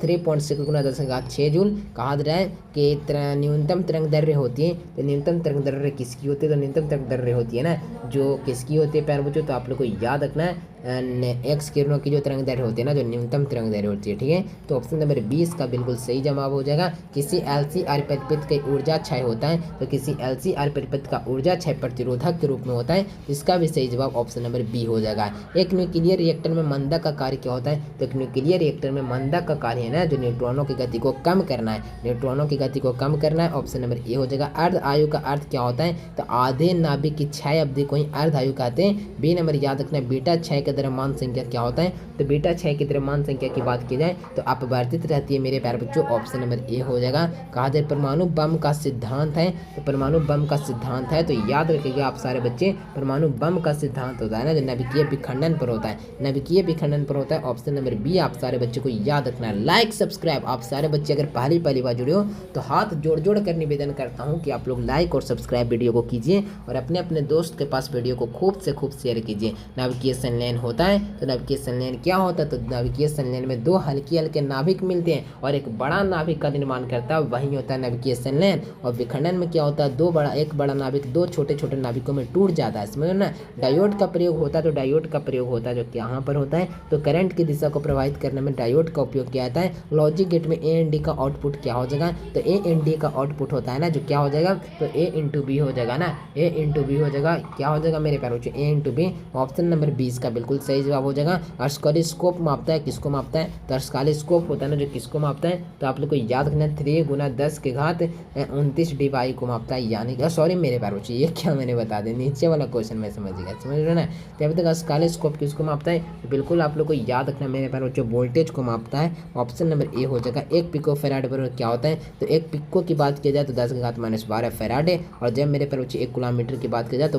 3.6 × 10⁶ जूल। कहा जा रहा है कि न्यूनतम तरंग दैर्घ्य होती है, तो न्यूनतम तरंग दैर्घ्य किसकी होती है, तो न्यूनतम तरंग दैर्घ्य होती है ना, जो किसकी होती है प्यारे बच्चों, तो आप लोग को याद रखना है एक्स किरणों की जो तरंग दैर्घ्य होती है ना, जो न्यूनतम तरंग दैर्घ्य होती है, ठीक है। तो ऑप्शन नंबर 20 का बिल्कुल सही जवाब हो जाएगा। किसी LCR परिपथ का ऊर्जा क्षय होता है, तो किसी LCR परिपथ का ऊर्जा क्षय प्रतिरोधक के रूप में होता है, तो इसका भी सही जवाब ऑप्शन नंबर बी हो जाएगा। एक न्यूक्लियर रिएक्टर में मंदा का कार्य क्या होता है, तो एक न्यूक्लियर रिएक्टर में मंदा का कार्य है ना, जो न्यूट्रॉनों की गति को कम करना है, न्यूट्रॉनों की गति को कम करना है, ऑप्शन नंबर ए हो जाएगा। अर्ध आयु का अर्थ क्या होता है, तो आधे नाभिक की क्षय अवधि को ही अर्ध आयु कहते हैं। बी नंबर याद रखना है। बीटा क्षय के द्रव्यमान संख्या क्या होता है, तो बीटा क्षय की द्रव्यमान संख्या की बात की जाए तो अपवर्तित रहती है मेरे प्यारे बच्चों, ऑप्शन नंबर ए हो जाएगा। कहा जाए परमाणु बम का सिद्धांत है, तो परमाणु बम का सिद्धांत है, तो याद रखिएगा आप सारे बच्चे, परमाणु बम का सिद्धांत होता है ना, जो नाभिकीय विखंडन पर होता है, नाभिकीय विखंडन पर होता है, ऑप्शन नंबर बी आप सारे बच्चे को याद रखना है। लाइक सब्सक्राइब, आप सारे बच्चे अगर पहली बार जुड़े हो तो हाथ जोड़ जोड़ कर निवेदन करता हूँ कि आप लोग लाइक और सब्सक्राइब वीडियो को कीजिए और अपने अपने दोस्त के पास वीडियो को खूब से खूब शेयर कीजिए। नाभिकीय संलयन होता है, तो नाभिकीय संलयन क्या होता है, तो नाभिकीय संलयन में दो हल्के हल्के नाभिक मिलते हैं और एक बड़ा नाभिक का निर्माण करता है, वही होता है नाभिकीय संलयन। और विखंडन में क्या होता है, एक बड़ा नाभिक दो छोटे छोटे नाभिकों में टूट जाता है, समझ ना। डायोड का प्रयोग होता है, तो डायोड का प्रयोग होता है जो यहाँ पर होता है, तो करंट की दिशा को प्रभावित करने में डायोड का उपयोग किया जाता है। लॉजिक गेट में AND का आउटपुट क्या हो जाएगा, तो AND का आउटपुट होता है ना, जो क्या हो जाएगा, तो A × B हो जाएगा ना, A × B हो जाएगा। क्या हो जाएगा मेरे प्यारे बच्चों, A × B, ऑप्शन नंबर 20 का बिल्कुल सही जवाब हो जाएगा। अस्कॉलिस्कोप मापता है, किसको मापता है, तो अस्कॉलिस्कोप होता है ना, जो किसको मापता है, तो आप लोग को याद रखना 3 × 10⁻29 डिवाई को मापता है, यानी कि सॉरी मेरे प्यारे बच्चों, ये क्या मैंने बता दें, नीचे वाला क्वेश्चन में समझ रहे ना। तो अभी तक अस्कॉलिस्कोप किसको मापता है, तो बिल्कुल आप लोग को याद रखना मेरे प्यारे बच्चों, वोल्टेज को मापता है, ऑप्शन नंबर ए हो जाएगा। 1 पिकोफैराड बराबर क्या होता है, तो 1 पिको की बात की जाए तो 10⁻12 फैराड है, और जब मेरे प्यारे बच्चों 1 किलोमीटर की बात की जाए तो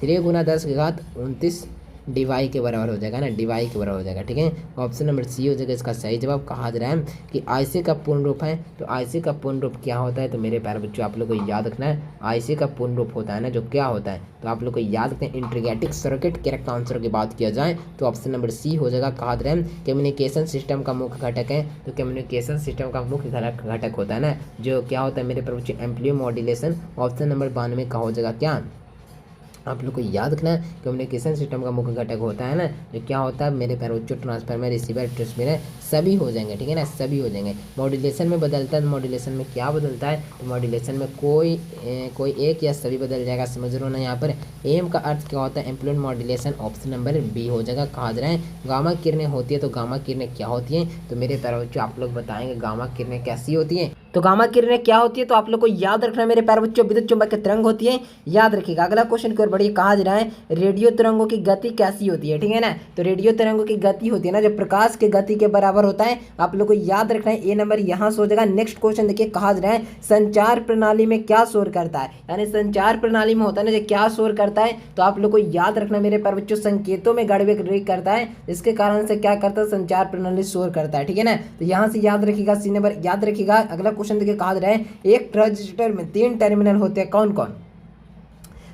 3 × 10⁻29 डिवाई के बराबर हो जाएगा ना, डिवाई के बराबर हो जाएगा, ठीक है। ऑप्शन नंबर सी हो जाएगा इसका सही जवाब। कहा जा रहा है कि आईसी का पूर्ण रूप है, तो आईसी का पूर्ण रूप क्या होता है, तो मेरे प्यारे बच्चों आप लोग को याद रखना है, आईसी का पूर्ण रूप होता है ना, जो क्या होता है, तो आप लोग को याद रखते हैं इंटीग्रेटेड सर्किट। करेक्ट आंसर की बात किया जाए तो ऑप्शन नंबर सी हो जाएगा। कहा जा रहा है कम्युनिकेशन सिस्टम का मुख्य घटक है, तो कम्युनिकेशन सिस्टम का मुख्य घटक होता है ना, जो क्या होता है मेरे प्यारे बच्चों, एम्पलीट्यूड मॉड्यूलेशन। ऑप्शन नंबर 92 का हो जाएगा क्या, आप लोग को याद रखना है कम्युनिकेशन सिस्टम का मुख्य घटक होता है ना, जो क्या होता है मेरे प्यारे बच्चों, ट्रांसफार्मर, रिसीवर, ट्रांसमीटर सभी हो जाएंगे, ठीक है ना, सभी हो जाएंगे। मॉड्यूलेशन में बदलता है, मॉड्यूलेशन में क्या बदलता है, तो मॉड्यूलेशन में कोई एक या सभी बदल जाएगा, समझ रहे हो ना। यहाँ पर एम का अर्थ क्या होता है, amplitude modulation, option number B हो जाएगा। कहा जा रहा है गामा किरणें होती है, तो गामा किरणें क्या होती हैं, तो मेरे प्यारे बच्चों आप लोग बताएंगे गामा किरणें कैसी होती हैं, तो गामा किरणें क्या होती है, तो आप लोग को याद रखना है मेरे प्यारे बच्चों, विद्युत चुंबकीय तरंग होती है, याद रखिएगा। अगला क्वेश्चन की ओर बढ़िए। कहा जा रहा है रेडियो तरंगों की गति कैसी होती है, ठीक है ना, तो रेडियो तरंगों की गति होती है ना, जो प्रकाश की गति के बराबर होता है, आप लोग को याद रखना है। ए नंबर यहाँ से हो जाएगा। नेक्स्ट क्वेश्चन देखिए। कहा जा रहा है संचार प्रणाली में क्या शोर करता है, यानी संचार प्रणाली में होता है ना, जो क्या शोर करता है, तो आप लोग को याद रखना मेरे प्यारे बच्चों, संकेतों में गड़बड़ी करता है, इसके कारण से क्या करता है, संचार प्रणाली शोर करता है, ठीक है ना। तो यहाँ से याद रखिएगा, सी नंबर याद रखिएगा। अगला क्वेश्चन देखिए। कहा जा रहा है एक ट्रांजिस्टर में 3 टर्मिनल होते हैं, कौन कौन,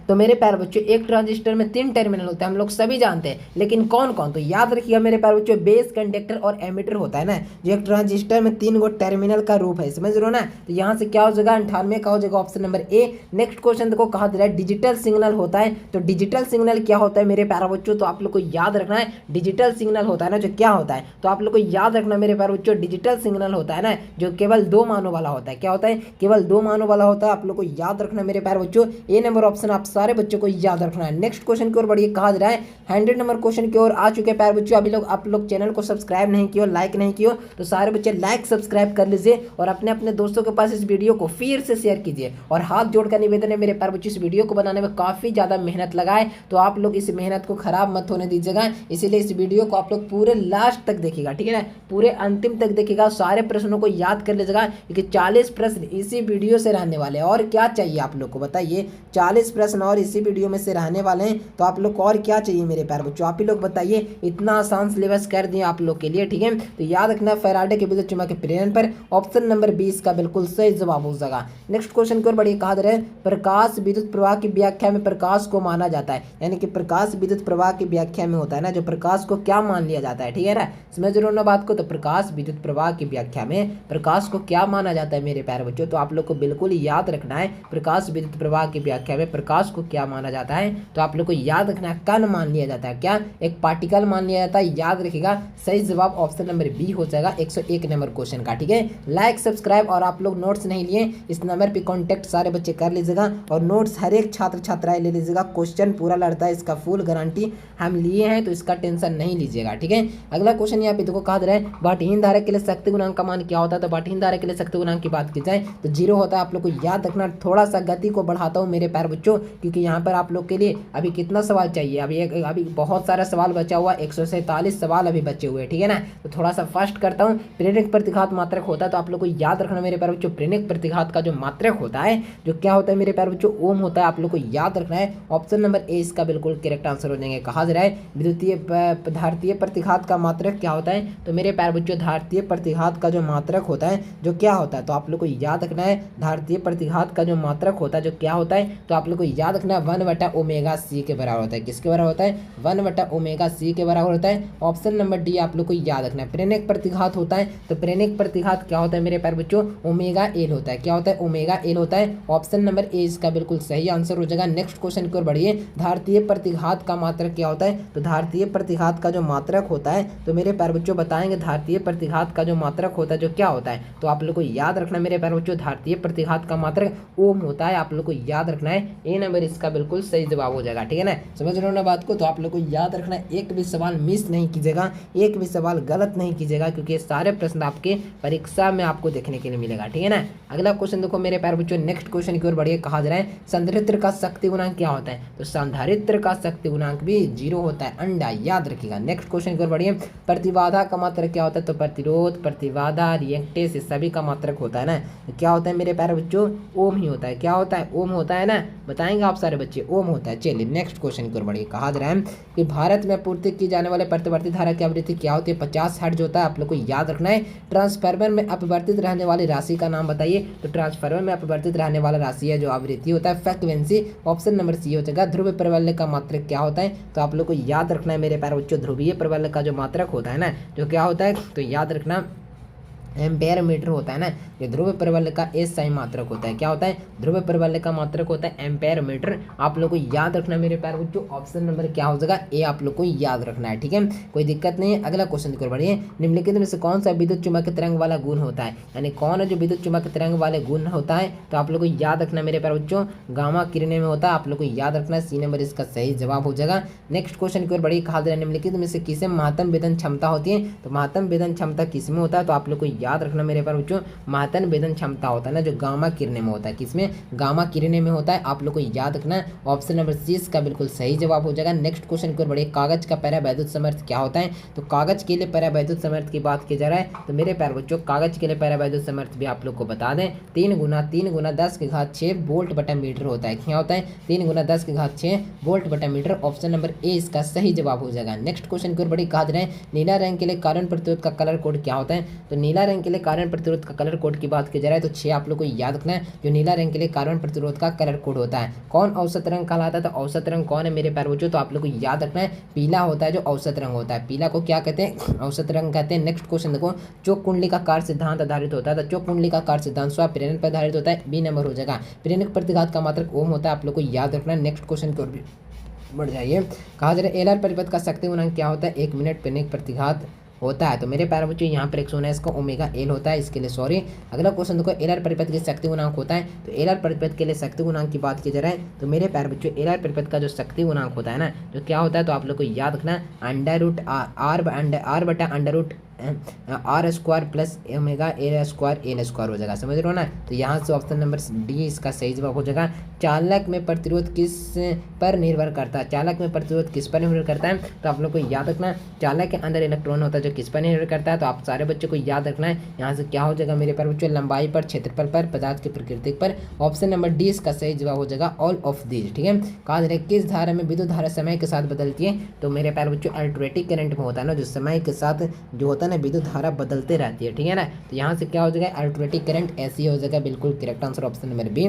तो मेरे प्यारे बच्चों एक ट्रांजिस्टर में 3 टर्मिनल होते हैं, हम लोग सभी जानते हैं, लेकिन कौन कौन, तो याद रखिएगा मेरे प्यारे बच्चों, बेस, कंडक्टर और एमिटर होता है ना, जो एक ट्रांजिस्टर में 3 गो टर्मिनल का रूप है, समझ रहे हो ना। तो यहाँ से क्या हो जाएगा, 98 का हो जाएगा option number A. Next question देखो। कहा जा रहा है डिजिटल सिग्नल होता है, तो डिजिटल सिग्नल क्या होता है मेरे प्यारे बच्चों, तो आप लोग को याद रखना है डिजिटल सिग्नल होता है ना, जो क्या होता है, तो आप लोग को याद रखना मेरे प्यारे बच्चों, डिजिटल सिग्नल होता है ना, जो केवल 2 मानों वाला होता है, क्या होता है, केवल 2 मानों वाला होता है, आप लोग को याद रखना मेरे प्यारे बच्चों। ए नंबर ऑप्शन आप सारे बच्चों को याद रखना है। नेक्स्ट क्वेश्चन की ओर बढ़िए, कहा जा रहा है 100 नंबर क्वेश्चन की ओर आ चुके हैं प्यारे बच्चों। अभी लोग आप लोग चैनल को सब्सक्राइब नहीं किया, लाइक नहीं किया, तो सारे बच्चे लाइक सब्सक्राइब कर लीजिए और अपने अपने दोस्तों के पास इस वीडियो को फिर से शेयर कीजिए। और हाथ जोड़कर निवेदन है मेरे प्यारे बच्चों, इस वीडियो को बनाने में काफ़ी ज़्यादा मेहनत लगाए, तो आप लोग इस मेहनत को खराब मत होने दीजिएगा। इसीलिए इस वीडियो को आप लोग पूरे लास्ट तक देखिएगा, ठीक है ना, पूरे अंतिम तक देखिएगा, सारे प्रश्नों को याद कर लीजिएगा, क्योंकि 40 प्रश्न इसी वीडियो से रहने वाले हैं। और क्या चाहिए आप लोग को बताइए, 40 प्रश्न और इसी वीडियो में से रहने वाले हैं, तो आप लोग को और क्या चाहिए मेरे प्यारे बच्चों? आप ही लोग बताइए, इतना आसान सिलेबस कर दिए आप लोग के लिए, ठीक है। तो याद रखना फैराडे के विद्युत चुम्बक के प्रेरण पर ऑप्शन नंबर 20 का बिल्कुल सही जवाब हो जाएगा। नेक्स्ट क्वेश्चन की ओर बढ़िए, कहा जा रहा है प्रकाश विद्युत प्रवाह की व्याख्या में प्रकाश को माना जाता है, यानी कि प्रकाश विद्युत प्रवाह की व्याख्या में होता है ना, जो प्रकाश को क्या मान लिया जाता है, ठीक है ना, समझ रहे हो ना बात को। तो प्रकाश विद्युत प्रवाह की व्याख्या में प्रकाश को क्या माना जाता है मेरे प्यारे बच्चों? तो आप लोग को बिल्कुल याद रखना है, प्रकाश विद्युत प्रवाह की व्याख्या में प्रकाश को क्या माना जाता है, तो आप लोग को याद रखना है, कण मान लिया जाता है, क्या एक पार्टिकल मान लिया जाता है, याद रखिएगा। सही जवाब ऑप्शन नंबर बी हो जाएगा 101 नंबर क्वेश्चन का, ठीक है। लाइक सब्सक्राइब, और आप लोग नोट्स नहीं लिए, इस नंबर पे कांटेक्ट सारे बच्चे कर लीजिएगा, और नोट्स हर एक छात्र छात्राएं ले लीजिएगा। क्वेश्चन पूरा लड़ता है, इसका फुल गारंटी हम लिए हैं, तो इसका टेंशन नहीं लीजिएगा, ठीक है। अगला क्वेश्चन यहाँ पे देखो, कहा जा रहा है बाटहीन धारक के लिए शक्ति गुणांक का मान क्या होता है? तो बाटहीन धारक के लिए शक्ति गुणांक की बात की जाए तो 0 होता है। आप लोग को याद रखना, थोड़ा सा गति को बढ़ाता हूँ मेरे प्यारे बच्चों, क्योंकि यहाँ पर आप लोग के लिए अभी कितना सवाल चाहिए, अभी बहुत सारा सवाल बचा हुआ, 147 सवाल अभी बचे हुए, ठीक है ना। तो थोड़ा सा फास्ट करता हूँ। प्रेरक प्रतिघात मात्रक होता है, तो आप लोग को याद रखना मेरे प्यारे बच्चों, प्रेरक प्रतिघात का जो मात्रक होता है, जो क्या होता है मेरे प्यारे बच्चों, ओम होता है। आप लोग को याद रखना है, ऑप्शन नंबर ए इसका बिल्कुल करेक्ट आंसर हो जाएंगे। कहा जा रहा है विद्युतीय धारतीय प्रतिघात का मात्रक क्या होता है? तो मेरे प्यारे बच्चों, धारतीय प्रतिघात का जो मात्रक होता है, जो क्या होता है, तो आप लोग को याद रखना है, धारतीय प्रतिघात का जो मात्रक होता है, जो क्या होता है, तो आप लोग को याद रखना है 1/ओमेगा c के बराबर होता है। किसके बराबर होता है? 1/ओमेगा c के बराबर होता है। ऑप्शन नंबर डी आप लोग को याद रखना है। प्रेरक प्रतिघात होता है, तो प्रेरक प्रतिघात क्या होता है मेरे प्यारे बच्चों? ओमेगा एल होता है। क्या होता है? ओमेगा एल होता है। ऑप्शन नंबर ए इसका बिल्कुल सही आंसर हो जाएगा। नेक्स्ट क्वेश्चन की ओर बढ़िए, धारतीय प्रतिघात का मात्रक क्या होता है? तो धारतीय प्रतिघात का जो मात्रक होता है, तो मेरे प्यारे बच्चों बताएंगे धारतीय प्रतिघात का जो मात्रक होता है, जो क्या होता है, तो आप लोग को याद रखना मेरे प्यारे बच्चों, धारतीय प्रतिघात का मात्रक ओम होता है। आप लोग को याद रखना है, ए नंबर इसका बिल्कुल सही जवाब हो जाएगा, ठीक है ना। समझ रहे हो ना बात को? तो आप लोग को याद रखना है, एक भी सवाल मिस नहीं कीजिएगा, एक भी सवाल गलत नहीं कीजिएगा, क्योंकि सारे प्रश्न आपके परीक्षा में आपको देखने के लिए मिलेगा, ठीक है ना। अगला क्वेश्चन देखो मेरे प्यारे बच्चों, नेक्स्ट क्वेश्चन की ओर बढ़िए। कहा जा रहा है संधारित्र का शक्ति गुणांक क्या होता है? तो संधारित्र का शक्ति गुणांक भी 0 होता है, अंडा, याद रखिएगा। नेक्स्ट क्वेश्चन की ओर बढ़िए, प्रतिबाधा का मात्रक क्या होता है? तो प्रतिरोध, प्रतिबाधा, रिएक्टेंस, इस सभी का मात्रक होता है ना, तो क्या होता है मेरे प्यारे बच्चों? ओम ही होता है। क्या होता है? ओम होता है ना, बताएंगे आप सारे बच्चे, ओम होता है। चलिए नेक्स्ट क्वेश्चन की ओर बढ़िए। कहा जा रहा है कि भारत में आपूर्ति की जाने वाले प्रतिवर्ती धारा की आवृत्ति क्या होती है? 50 हर्ट्ज होता है। आप लोग को याद रखना है। ट्रांसफार्मर में अपवर्तित रहने वाली राशि का नाम बताइए? तो ट्रांसफार्मर में अपवर्तित रहने वाला राशि है जो आवृत्ति होता है, फ्रीक्वेंसी। ऑप्शन नंबर सी हो जाएगा। ध्रुव प्रबल्य का मात्रक क्या होता है? तो आप लोग को याद रखना है मेरे प्यारे बच्चों, ध्रुवीय प्रबल्य का जो मात्रक होता है ना, जो क्या होता है, तो याद रखना एम्पेयर मीटर होता है ना। ये ध्रुव प्रबल्य का एसआई मात्रक होता है। क्या होता है? ध्रुव प्रबल्य का मात्रक होता है एम्पेयर मीटर। आप लोग को याद रखना मेरे प्यारे बच्चों, ऑप्शन नंबर क्या हो जाएगा? ए आप लोग को याद रखना है, ठीक है, कोई दिक्कत नहीं है। अगला क्वेश्चन की ओर बढ़िए। निम्नलिखित में से कौन सा विद्युत चुम्बकीय तरंग वाला गुण होता है? यानी कौन है जो विद्युत चुम्बकीय तरंग वाले गुण होता है? तो आप लोग को याद रखना मेरे प्यारे बच्चों, गामा किरणें में होता है। आप लोग को याद रखना है, सी नंबर इसका सही जवाब हो जाएगा। नेक्स्ट क्वेश्चन की ओर बढ़िए। कहा जा रहा है निम्नलिखित में से किसमें महत्तम वेदन क्षमता होती है? तो महत्तम वेदन क्षमता किसमें होता है? तो आप लोग को याद रखना मेरे प्यारे बच्चों, महत्तम वेदन क्षमता होता है ना, जो गामा किरणें में होता है। किसमें? गामा किरणें में होता है। आप लोग को याद रखना है, ऑप्शन नंबर सी इसका बिल्कुल सही जवाब हो जाएगा। नेक्स्ट क्वेश्चन की ओर बढ़िए। कागज का परावैद्युत सामर्थ्य क्या होता है? तो कागज के लिए परावैद्युत सामर्थ्य की बात की जा रहा है, तो मेरे प्यारे बच्चों कागज के लिए परावैद्युत सामर्थ्य भी आप लोग को बता दें, 3 × 10⁻6 वोल्ट बटा मीटर होता है। क्या होता है? 3 × 10�6 वोल्ट बटा मीटर। ऑप्शन नंबर ए इसका सही जवाब हो जाएगा। नेक्स्ट क्वेश्चन की ओर बढ़िए। कहा जा रहा है नीला रंग के लिए कारण प्रतिरोध का कलर कोड क्या होता है? तो नीला रंग के लिए कारण प्रतिरोध का कलर कोड की बात की जा रहा है, तो 6 आप लोग को याद रखना है, जो नीला रंग के लिए कार्बन प्रतिरोध का कलर कोड होता है। कौन औसत रंग कहलाता है? तो औसत रंग कौन है मेरे प्यारे बच्चों? तो आप लोग को याद रखना है, पीला होता है जो औसत रंग होता है। पीला को क्या कहते हैं? औसत रंग कहते हैं। नेक्स्ट क्वेश्चन देखो, चौक कुंडली का कार्य सिद्धांत आधारित होता है, तो चौक कुंडली का कार्य सिद्धांत स्व प्रेरण पर आधारित होता है, बी नंबर हो जाएगा। प्रेरक प्रतिघात का मात्रक ओम होता है। आप लोग को याद रखना है। नेक्स्ट क्वेश्चन की ओर बढ़ जाइए। कहा जा रहा है एलआर परिपथ का शक्ति गुणांक क्या होता है? 1 मिनट प्रेरक प्रतिघात होता है। तो मेरे प्यारे बच्चों यहाँ पर 119 का ओमेगा एल होता है, इसके लिए सॉरी। अगला क्वेश्चन देखो, एल आर परिपथ के शक्ति गुणांक होता है। तो एल आर परिपथ के लिए शक्ति गुणांक की बात की जा रहा है। तो मेरे प्यारे बच्चों एल आर परिपथ का जो शक्ति गुणांक होता है ना, जो क्या होता है, तो आप लोग को याद रखना अंडर रूट आर बटा under root R square plus omega L square हो जाएगा, समझ रहे हो ना। तो यहाँ से ऑप्शन नंबर डी इसका सही जवाब हो जाएगा। चालक में प्रतिरोध किस पर निर्भर करता है, चालक में प्रतिरोध किस पर निर्भर करता है, तो आप लोग को याद रखना चालक के अंदर इलेक्ट्रॉन होता है जो किस पर निर्भर करता है। तो आप सारे बच्चों को याद रखना है। यहाँ से क्या हो जाएगा मेरे प्यारे बच्चों, लंबाई पर, क्षेत्रफल पर, पदार्थ की प्रकृति पर। ऑप्शन नंबर डी इसका सही जवाब हो जाएगा, ऑल ऑफ दीज, ठीक है। कहा जा रहा है किस धारा में विद्युत धारा समय के साथ बदलती है, तो मेरे प्यारे बच्चों अल्टरनेटिंग करंट में होता है ना, जो समय के साथ जो होता है ना विद्युत धारा बदलते रहती है, ठीक है ना। तो यहाँ से क्या हो जाएगा, अल्टरनेटिंग करंट ऐसी हो जाएगा, बिल्कुल correct answer option number B.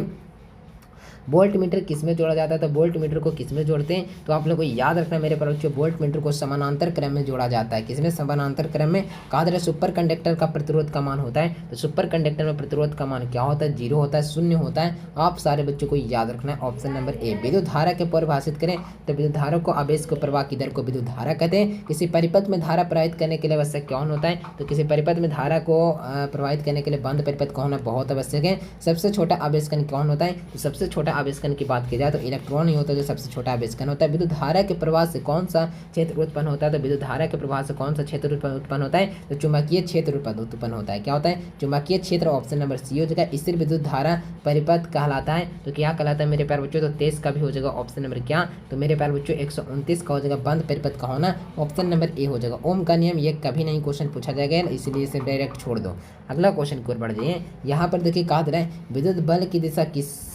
Volt metre किस में जोड़ा जाता है, तो वोल्ट मीटर को किस में जोड़ते हैं, तो आप लोग को याद रखना मेरे पर बच्चों, वोल्ट मीटर को समानांतर क्रम में जोड़ा जाता है। किसमें, समानांतर क्रम में। कहा जा रहा है सुपर कंडक्टर का प्रतिरोध का मान होता है, तो सुपर कंडक्टर में प्रतिरोध का मान क्या होता है, 0 होता है, 0 होता है। आप सारे बच्चों को याद रखना है ऑप्शन नंबर ए। विद्युत धारा के परिभाषित करें, तो विद्युत धारा को आवेश को प्रवाह की दर को विद्युत धारा कहते हैं। किसी परिपथ में धारा प्रवाहित करने के लिए आवश्यक कौन होता है, तो किसी परिपथ में धारा को प्रवाहित करने के लिए बंद परिपथ का होना बहुत आवश्यक है। सबसे छोटा आवेशकण कौन होता है, तो सबसे छोटा आवेशकण की बात जाए तो इलेक्ट्रॉन ही होता है जो सबसे छोटा आवेशकण होता है। विद्युत धारा के प्रवाह से कौन सा क्षेत्र उत्पन्न होता है, तो विद्युत धारा के प्रवाह से कौन सा क्षेत्र उत्पन्न होता है, तो चुंबकीय क्षेत्र उत्पन्न होता है। क्या होता है, चुंबकीय क्षेत्र। ऑप्शन नंबर सी हो जाएगा। स्थिर विद्युत धारा परिपथ कहलाता है, तो क्या कहलाता है मेरे प्यारे बच्चों, तो 23 का भी हो जाएगा ऑप्शन नंबर क्या, तो मेरे प्यारे बच्चों 129 का हो जाएगा बंद परिपथ का होना, ऑप्शन नंबर ए हो जाएगा। ओम का नियम ये कभी नहीं क्वेश्चन पूछा जाएगा, इसलिए इसे डायरेक्ट छोड़ दो। अगला क्वेश्चन की ओर बढ़ जाइए। यहाँ पर देखिए कहा जा रहा है विद्युत बल की दिशा किसके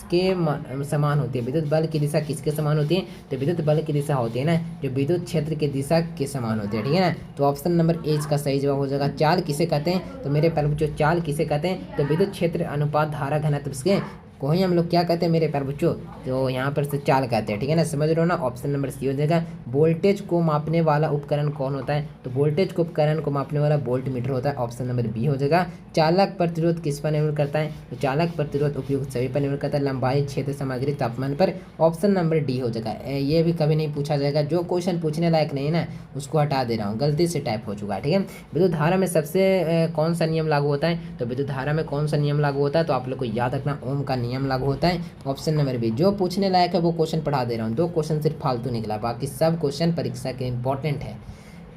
समान होती है, विद्युत बल की दिशा किसके समान होती है, तो विद्युत बल की दिशा होती है ना जो विद्युत क्षेत्र की दिशा के समान होती है, ठीक है ना। तो ऑप्शन नंबर ए इसका सही जवाब हो जाएगा। चाल किसे कहते हैं, तो मेरे प्यारे बच्चों चाल किसे कहते हैं, तो विद्युत क्षेत्र अनुपात धारा घनत्व के को ही हम लोग क्या कहते हैं मेरे प्यारे बच्चों, तो यहाँ पर से चाल कहते हैं, ठीक है ना, समझ रहे हो ना। ऑप्शन नंबर सी हो जाएगा। वोल्टेज को मापने वाला उपकरण कौन होता है, तो वोल्टेज को उपकरण को मापने वाला वोल्ट मीटर होता है, ऑप्शन नंबर बी हो जाएगा। चालक प्रतिरोध किस पर निर्भर करता है, तो चालक प्रतिरोध उपयुक्त सभी पर निर्भर करता है, लंबाई, क्षेत्र, सामग्री, तापमान पर, ऑप्शन नंबर डी हो जाएगा। ये भी कभी नहीं पूछा जाएगा, जो क्वेश्चन पूछने लायक नहीं है ना उसको हटा दे रहा हूँ, गलती से टाइप हो चुका है, ठीक है। विद्युत धारा में सबसे कौन सा नियम लागू होता है, तो विद्युत धारा में कौन सा नियम लागू होता है, तो आप लोग को याद रखना ओम का नियम लागू होता है, ऑप्शन नंबर बी। जो पूछने लायक है वो क्वेश्चन पढ़ा दे रहा हूँ, 2 क्वेश्चन सिर्फ फालतू निकला, बाकी सब क्वेश्चन परीक्षा के इंपॉर्टेंट है।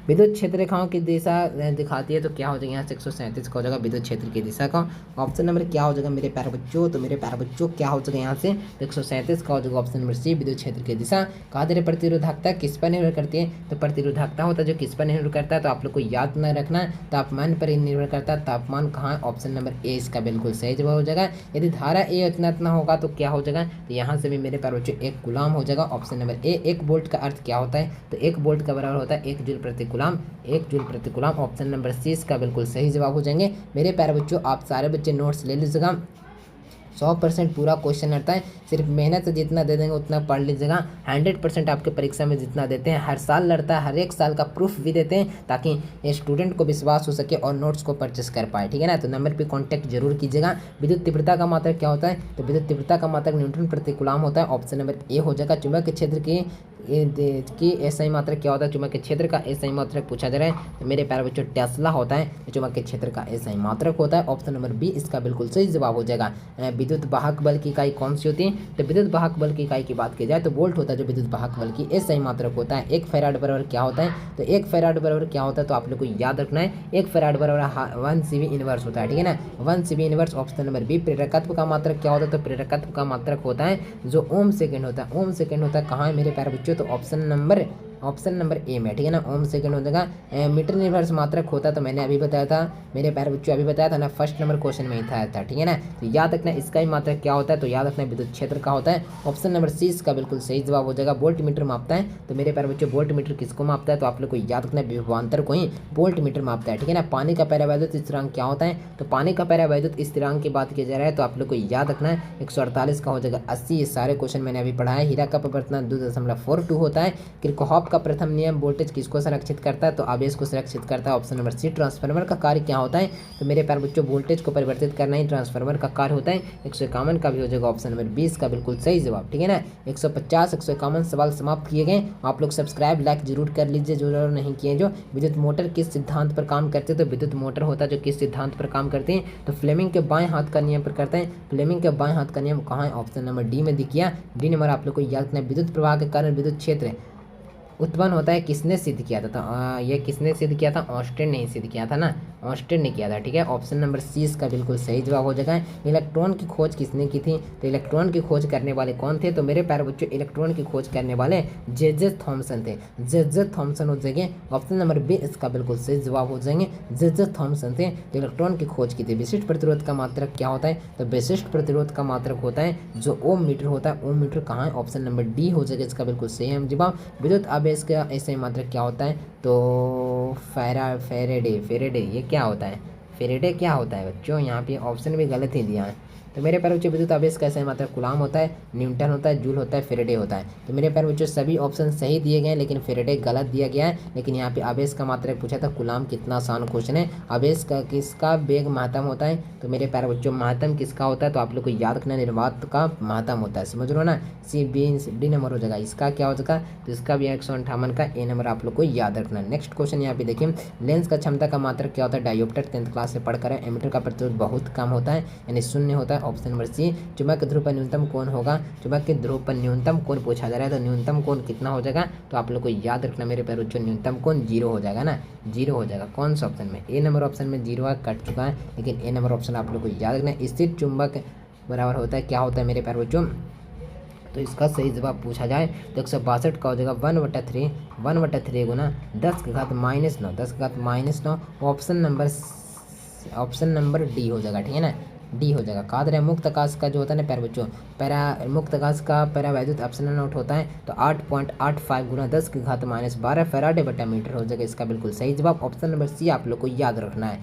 विद्युत क्षेत्र रेखाओं की दिशा दिखाती है, तो क्या हो जाएगा यहाँ से 137 का हो जाएगा विद्युत क्षेत्र की दिशा का। ऑप्शन नंबर क्या हो जाएगा मेरे प्यारे बच्चों, तो मेरे प्यारे बच्चों क्या हो जाएगा यहाँ से 137 का हो जाएगा ऑप्शन नंबर सी विद्युत क्षेत्र की दिशा। कहा दे रहे प्रतिरोधकता किस पर निर्भर करती है, तो प्रतिरोधकता होता है जो किस पर निर्भर करता है, तो आप लोग को याद न रखना तापमान पर ही निर्भर करता है। तापमान कहाँ, ऑप्शन नंबर ए इसका बिल्कुल सही जवाब हो जाएगा। यदि धारा ए इतना होगा तो क्या हो जाएगा, तो यहाँ से भी मेरे प्यारे बच्चों 1 कूलम हो जाएगा, ऑप्शन नंबर ए। 1 वोल्ट का अर्थ क्या होता है, तो 1 वोल्ट का बराबर होता है 1 जूल प्रति कूलम, 1 जूल प्रति कूलम, ऑप्शन नंबर सी इसका बिल्कुल सही जवाब हो जाएंगे। मेरे प्यारे बच्चों आप सारे बच्चे नोट्स ले लीजिएगा, 100% पूरा क्वेश्चन आता है, सिर्फ मेहनत से जितना दे देंगे उतना पढ़ लीजिएगा। 100% आपके परीक्षा में जितना देते हैं हर साल लड़ता है, हर एक साल का प्रूफ भी देते हैं ताकि स्टूडेंट को विश्वास हो सके और नोट्स को परचेस कर पाए, ठीक है ना। तो नंबर पे कांटेक्ट जरूर कीजिएगा। विद्युत तीव्रता का मात्रक क्या होता है, तो विद्युत तीव्रता का मात्रक न्यूटन प्रति कूलम होता है, ऑप्शन नंबर ए हो जाएगा। चुंबकीय क्षेत्र की एसआई मात्रक क्या होता है, चुंबकीय क्षेत्र का एसआई मात्रक पूछा जा रहा है, तो मेरे प्यारे बच्चों टेस्ला होता है, चुंबकीय क्षेत्र का एसआई मात्रक होता है, ऑप्शन नंबर बी इसका बिल्कुल सही जवाब हो जाएगा। विद्युत वाहक बल की इकाई कौन सी होती है, तो विद्युत वाहक बल की इकाई की बात की जाए तो वोल्ट होता है जो विद्युत वाहक बल की एसआई मात्रक होता है। 1 फैराड बराबर क्या होता है, तो 1 फैराड बराबर क्या होता है, तो आप लोग को याद रखना है 1 फैराड बराबर 1 सीवी इनवर्स होता है, ठीक है ना, 1 C V inverse, option number B. प्रेरकत्व का मात्रक क्या होता है, तो प्रेरकत्व का मात्रक होता है जो ओम सेकेंड होता है, ओम सेकेंड होता है कहाँ है मेरे प्यारे बच्चों, तो ऑप्शन नंबर ए में, ठीक है ना, ओम सेकंड हो जाएगा। मीटर निर्भर मात्रक होता तो मैंने अभी बताया था मेरे प्यारे बच्चों, अभी बताया था ना, फर्स्ट नंबर क्वेश्चन में ही था, ठीक है ना। तो याद रखना इसका ही मात्रक क्या होता है, तो याद रखना विद्युत क्षेत्र का होता है, ऑप्शन नंबर सी इसका बिल्कुल सही जवाब हो जाएगा। वोल्ट मीटर मापता है, तो मेरे प्यारे बच्चों वोल्ट मीटर किसको मापता है, तो आप लोग को याद रखना विभवांतर को ही वोल्ट मीटर मापता है, ठीक है ना। पानी का पैरावैद्युत स्थिरांक क्या होता है, तो पानी का पैरावैद्युत स्थिरांक की बात की जा रहा है, तो आप लोग को याद रखना है 148 का हो जाएगा 80। ये सारे क्वेश्चन मैंने अभी पढ़ा है। हीरा का अपवर्तनांक 2.42 होता है। किरचॉफ आपका प्रथम नियम वोल्टेज किसको संरक्षित करता है, तो आवेश को संरक्षित करता है। ऑप्शन नंबर सी। ट्रांसफार्मर का कार्य क्या होता है, तो मेरे प्यारे बच्चों वोल्टेज को परिवर्तित करना ही ट्रांसफार्मर का कार्य होता है। 151 का भी हो जाएगा ऑप्शन नंबर 20 का बिल्कुल सही जवाब, ठीक है ना। 150 151 सवाल समाप्त किए गए। आप लोग सब्सक्राइब लाइक जरूर कर लीजिए जो नहीं किए। जो विद्युत मोटर किस सिद्धांत पर काम करते हैं, तो विद्युत मोटर होता है जो किस सिद्धांत पर काम करते हैं, तो फ्लेमिंग के बाएं हाथ का नियम पर करते हैं। फ्लेमिंग के बाएं हाथ का नियम कहाँ है, ऑप्शन नंबर डी में दिखिए। डी नंबर आप लोग को याद रखना है। विद्युत प्रवाह के कारण विद्युत क्षेत्र उत्पन्न होता है, किसने सिद्ध किया था, तो ये किसने सिद्ध किया था, ऑस्टेन ने सिद्ध किया था ना, ऑस्टेन ने किया था, ठीक है। ऑप्शन नंबर सी इसका बिल्कुल सही जवाब हो जाएगा। इलेक्ट्रॉन की खोज किसने की थी, तो इलेक्ट्रॉन की खोज करने वाले कौन थे, तो मेरे प्यारे बच्चों इलेक्ट्रॉन की खोज करने वाले जे थॉमसन थे। जे थॉमसन हो जाएंगे। ऑप्शन नंबर बी इसका बिल्कुल सही जवाब हो जाएंगे, जे थॉमसन थे तो इलेक्ट्रॉन की खोज की थी। विशिष्ट प्रतिरोध का मात्रक क्या होता है, तो विशिष्ट प्रतिरोध का मात्रक होता है जो ओम मीटर होता है। ओम मीटर कहाँ है, ऑप्शन नंबर डी हो जाएगा इसका बिल्कुल सही है जवाब। विद्युत आवेश का ऐसे मात्रक क्या होता है, तो फेरेडे ये क्या होता है, फेरेडे क्या होता है बच्चों, यहाँ पे ऑप्शन भी गलत ही दिया है। तो मेरे प्यारे बच्चों विद्युत आवेश का ऐसा मात्रक कूलाम होता है, न्यूटन होता है, जूल होता है, फेरेडे होता है। तो मेरे प्यारे बच्चों सभी ऑप्शन सही दिए गए हैं लेकिन फेरेडे गलत दिया गया है। लेकिन यहाँ पे आवेश का मात्रक पूछा था, कूलाम कितना आसान क्वेश्चन है। आवेश का किसका वेग महत्तम होता है, तो मेरे प्यारे बच्चों महत्तम किसका होता है, तो आप लोग को याद रखना निर्वात का महत्तम होता है, समझ लो ना। सी डी नंबर हो जाएगा। इसका क्या हो जाएगा, तो इसका भी 158 का ए नंबर आप लोग को याद रखना। नेक्स्ट क्वेश्चन यहाँ पे देखिए, लेंस का क्षमता का मात्रक क्या होता है, डायोप्टर 10th क्लास से पढ़कर है। एमीटर का प्रतिरोध बहुत कम होता है यानी शून्य होता है। Option number C. चुंबक के ध्रुव पर न्यूनतम कोण होगा, चुंबक के ध्रुव पर न्यूनतम कोण पूछा जा रहा है, तो न्यूनतम कोण कितना हो जाएगा, तो आप लोग को याद रखना मेरे प्यारे बच्चों न्यूनतम कोण 0 हो जाएगा ना, 0 हो जाएगा। कौन सा ऑप्शन में, ए नंबर ऑप्शन में 0 कट चुका है, लेकिन ए नंबर ऑप्शन आप लोग को याद रखना है। स्थिर चुंबक बराबर होता है क्या होता है मेरे प्यारे बच्चों, तो इसका सही जवाब पूछा जाए तो 162 का हो जाएगा 1/3 गुना 10⁻⁻9 10⁻⁹ ऑप्शन नंबर डी हो जाएगा, ठीक है ना, डी हो जाएगा। कहा रहे मुक्त आकाश का जो होता है ना प्यारे बच्चों, मुक्त आकाश का पैरावैद्युत एप्सिलॉन नॉट होता है, तो 8.85 गुना 10⁻12 फैराडे बटा मीटर हो जाएगा। इसका बिल्कुल सही जवाब ऑप्शन नंबर सी आप लोग को याद रखना है।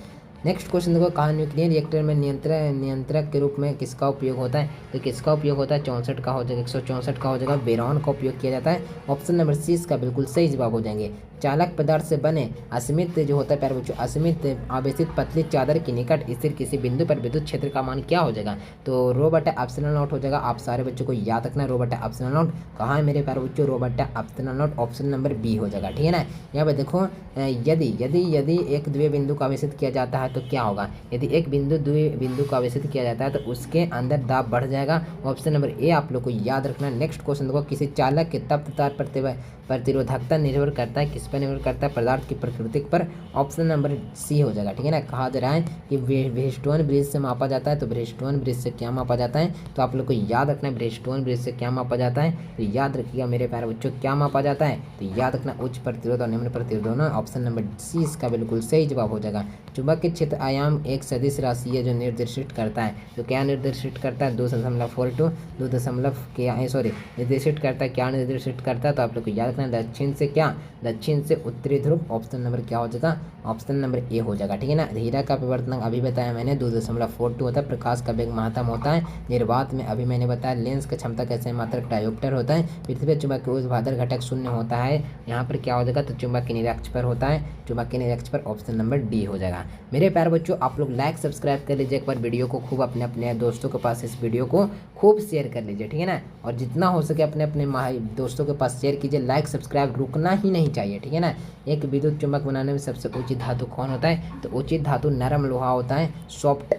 नेक्स्ट क्वेश्चन देखो, कहा न्यूक्लियर रिएक्टर में नियंत्रक के रूप में किसका उपयोग होता है, तो किसका उपयोग होता है, 64 का हो जाएगा, 164 का हो जाएगा, बेरॉन का उपयोग किया जाता है। ऑप्शन नंबर सी इसका बिल्कुल सही जवाब हो जाएंगे। चालक पदार्थ से बने असीमित जो होता है प्यारे बच्चों, असीमित आवेशित पतली चादर के निकट स्थिर किसी बिंदु पर विद्युत क्षेत्र का मान क्या हो जाएगा, तो रो बटा एप्सिलॉन नॉट हो जाएगा। आप सारे बच्चों को याद रखना रो बटा एप्सिलॉन नॉट कहाँ है मेरे प्यारे बच्चों, रो बटा epsilon nought option number B हो जाएगा, ठीक है ना। यहाँ पे देखो यदि एक द्वितीय बिंदु को आवेशित किया जाता है तो क्या होगा, यदि एक द्वितीय बिंदु को आवेशित किया जाता है तो उसके अंदर दाब बढ़ जाएगा। ऑप्शन नंबर ए आप लोग को याद रखना। नेक्स्ट क्वेश्चन देखो, किसी चालक के तप्त तार प्रतिरोधकता निर्भर करता है, किस पर निर्भर करता है, पदार्थ की प्रकृति पर। ऑप्शन नंबर सी हो जाएगा, ठीक है ना। कहा जा रहा है कि ब्रिजस्टोन ब्रिज से मापा जाता है, तो ब्रिजस्टोन ब्रिज से क्या मापा जाता है, तो आप लोग को याद रखना है ब्रिजस्टोन ब्रिज से क्या मापा जाता है, तो याद रखिएगा मेरे प्यारे बच्चों क्या मापा जाता है, तो याद रखना उच्च प्रतिरोध और निम्न प्रतिरोध दोनों। ऑप्शन नंबर सी इसका बिल्कुल सही जवाब हो जाएगा। चुंबक के क्षेत्र आयाम एक सदिश राशि है जो निर्देशित करता है, तो क्या निर्देशित करता है, 2.42 निर्देशित करता है, क्या निर्देशित करता है, तो आप लोग को याद रखना दक्षिण से उत्तरी ध्रुव। ऑप्शन नंबर क्या हो जाएगा, ऑप्शन नंबर ए हो जाएगा, ठीक है ना। हीरा का परिवर्तनांक अभी बताया मैंने 2.42 होता है। प्रकाश का वेग महत्तम होता है। निर्वात में अभी मैंने बताया। लेंस का क्षमता कैसे मात्रक डायोप्टर होता है। पृथ्वी चुंबक के ऊर्ध्वाधर घटक शून्य होता है, यहाँ पर क्या हो जाएगा, तो चुंबक के निरक्ष पर होता है, चुंबक के निरक्ष पर ऑप्शन नंबर डी हो जाएगा। मेरे प्यारे बच्चों आप लोग लाइक सब्सक्राइब कर लीजिए, एक बार वीडियो को खूब अपने दोस्तों के पास इस वीडियो को खूब शेयर कर लीजिए, ठीक है ना। और जितना हो सके अपने दोस्तों के पास शेयर कीजिए। लाइक सब्सक्राइब रुकना ही नहीं चाहिए, ठीक है ना। एक विद्युत चुंबक बनाने में सबसे उचित धातु कौन होता है, तो उचित धातु नरम लोहा होता है, सॉफ्ट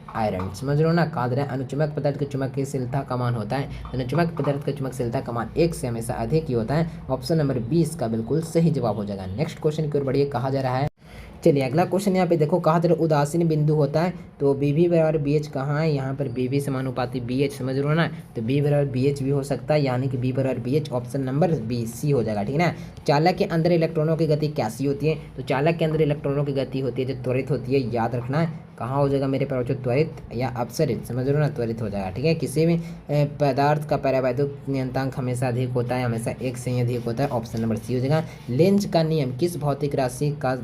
आयरन, समझ लो ना। कहा है अनुचुंबक पदार्थ के चुंबकशीलता का मान होता है, अनुचुंबक पदार्थ का चुंबकशीलता का मान 1 से हमेशा अधिक ही होता है। ऑप्शन नंबर 20 का बिल्कुल सही जवाब हो जाएगा। नेक्स्ट क्वेश्चन की ओर बढ़िए। कहा जा रहा है, चलिए अगला क्वेश्चन यहाँ पे देखो, कहा उदासीन बिंदु होता है, तो बी भी बराबर बी एच कहाँ है, यहाँ पर बी भी समानुपाती बी एच, समझ लो ना। तो बी बराबर बी एच भी हो सकता है, यानी कि बी बराबर B H option number B C हो जाएगा, ठीक है ना। चालक के अंदर इलेक्ट्रॉनों की गति कैसी होती है, तो चालक के अंदर इलेक्ट्रॉनों की गति होती है जो त्वरित होती है, याद रखना है। कहाँ हो जाएगा मेरे पास जो त्वरित या अपसरित, समझ लो ना, त्वरित हो जाएगा, ठीक है। किसी भी पदार्थ का परावैद्युत नियतांक हमेशा अधिक होता है, हमेशा 1 से ही अधिक होता है, ऑप्शन नंबर सी हो जाएगा। लेंज का नियम किस भौतिक राशि का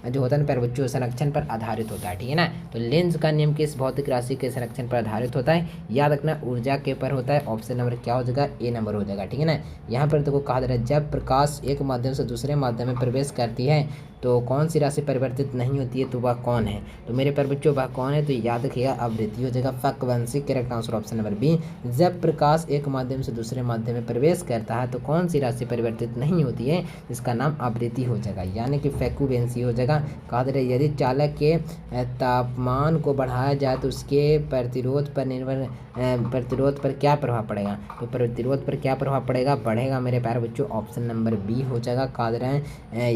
जो होता है ना प्यारे बच्चों संरक्षण पर आधारित होता है, ठीक है ना। तो लेंस का नियम किस भौतिक राशि के संरक्षण पर आधारित होता है, याद रखना ऊर्जा के पर होता है। ऑप्शन नंबर क्या हो जाएगा, ए नंबर हो जाएगा, ठीक है ना। यहाँ पर देखो कहा जा रहा है जब प्रकाश एक माध्यम से दूसरे माध्यम में प्रवेश करती है तो कौन सी राशि परिवर्तित नहीं होती है, तो वह कौन है। तो मेरे प्यारे बच्चों वह कौन है, तो याद रखिएगा आवृत्ति हो जाएगा frequency. Correct answer option number B. जब प्रकाश एक माध्यम से दूसरे माध्यम में प्रवेश करता है तो कौन सी राशि परिवर्तित नहीं होती है, इसका नाम आवृत्ति हो जाएगा, यानी कि फ्रीक्वेंसी हो जाएगा। कहा जा रहा है यदि चालक के तापमान को बढ़ाया जाए तो उसके प्रतिरोध पर क्या प्रभाव पड़ेगा, तो प्रतिरोध पर क्या प्रभाव पड़ेगा, बढ़ेगा मेरे प्यारे बच्चों। ऑप्शन नंबर बी हो जाएगा। कहा जा रहा है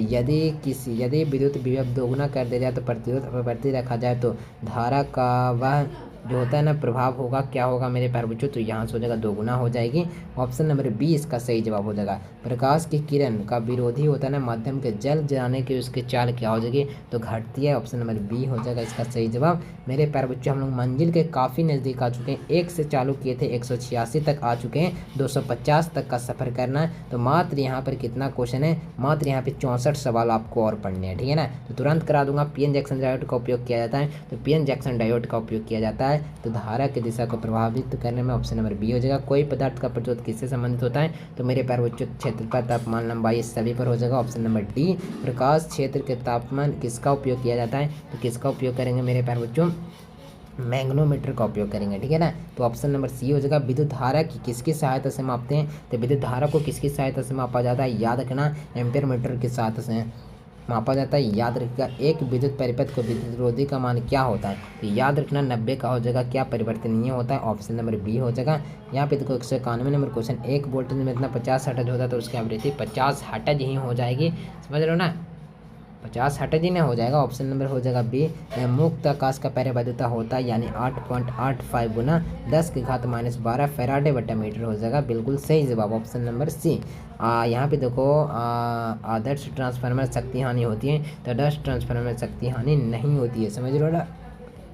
यदि विद्युत विभव दोगुना कर दिया जाए तो प्रतिरोध अपरिवर्तित रखा जाए तो धारा का वह जो होता है ना प्रभाव होगा, क्या होगा मेरे प्यारे बच्चों, तो यहाँ से हो जाएगा दोगुना हो जाएगी। ऑप्शन नंबर बी इसका सही जवाब हो जाएगा। प्रकाश की किरण का विरोधी होता है ना माध्यम के जल जाने की उसकी चाल क्या हो जाएगी, तो घटती है। ऑप्शन नंबर बी हो जाएगा इसका सही जवाब। मेरे प्यारे बच्चों हम लोग मंजिल के काफ़ी नज़दीक आ चुके हैं। 1 से चालू किए थे 186 तक आ चुके हैं, 250 तक का सफ़र करना है। तो मात्र यहाँ पर कितना क्वेश्चन है, मात्र यहाँ पे 64 सवाल आपको और पढ़ने हैं, ठीक है ना। तो तुरंत करा दूंगा। पीएन जैक्सन डायोड का उपयोग किया जाता है, तो पीएन जैक्सन डायोड का उपयोग किया जाता है तो धारा की दिशा को प्रभावित करने में। ऑप्शन नंबर बी हो जाएगा। कोई पदार्थ का प्रतिरोध किससे संबंधित होता है, तो मेरे प्यारे बच्चों क्षेत्रफल, तापमान, लंबाई सभी पर हो जाएगा। Option number D. प्रकाश क्षेत्र के तापमान किसका उपयोग किया जाता है, तो किसका उपयोग करेंगे मेरे प्यारे बच्चों, मैग्नोमीटर का उपयोग करेंगे, ठीक है ना। तो ऑप्शन नंबर सी हो जाएगा। विद्युत धारा की किसकी सहायता से मापते हैं, तो विद्युत धारा को किसकी सहायता से मापा जाता है, याद रखना एम्पीयर मीटर की सहायता से मापा जाता है। याद रखिएगा एक विद्युत परिपथ को विद्युतरोधी का मान क्या होता है, तो याद रखना 90 का हो जाएगा। क्या परिवर्तनीय होता है, ऑप्शन नंबर बी हो जाएगा। यहाँ पे देखो 191 नंबर क्वेश्चन, एक वोल्टेज में इतना 50 हर्ट्ज होता है तो उसकी आवृत्ति 50 हर्ट्ज ही हो जाएगी, समझ रहे हो ना, 50 हर्ट्ज ही ना हो जाएगा। ऑप्शन नंबर हो जाएगा बी। मुक्त आकाश का परिवैद्यता होता है यानी 8.85 गुना 10 की घात -12 फैराडे बटा मीटर हो जाएगा, बिल्कुल सही जवाब ऑप्शन नंबर सी। यहाँ पे देखो आदर्श ट्रांसफार्मर शक्ति हानि होती है, तो आदर्श ट्रांसफार्मर शक्ति हानि नहीं होती है, समझ रहे हो ना,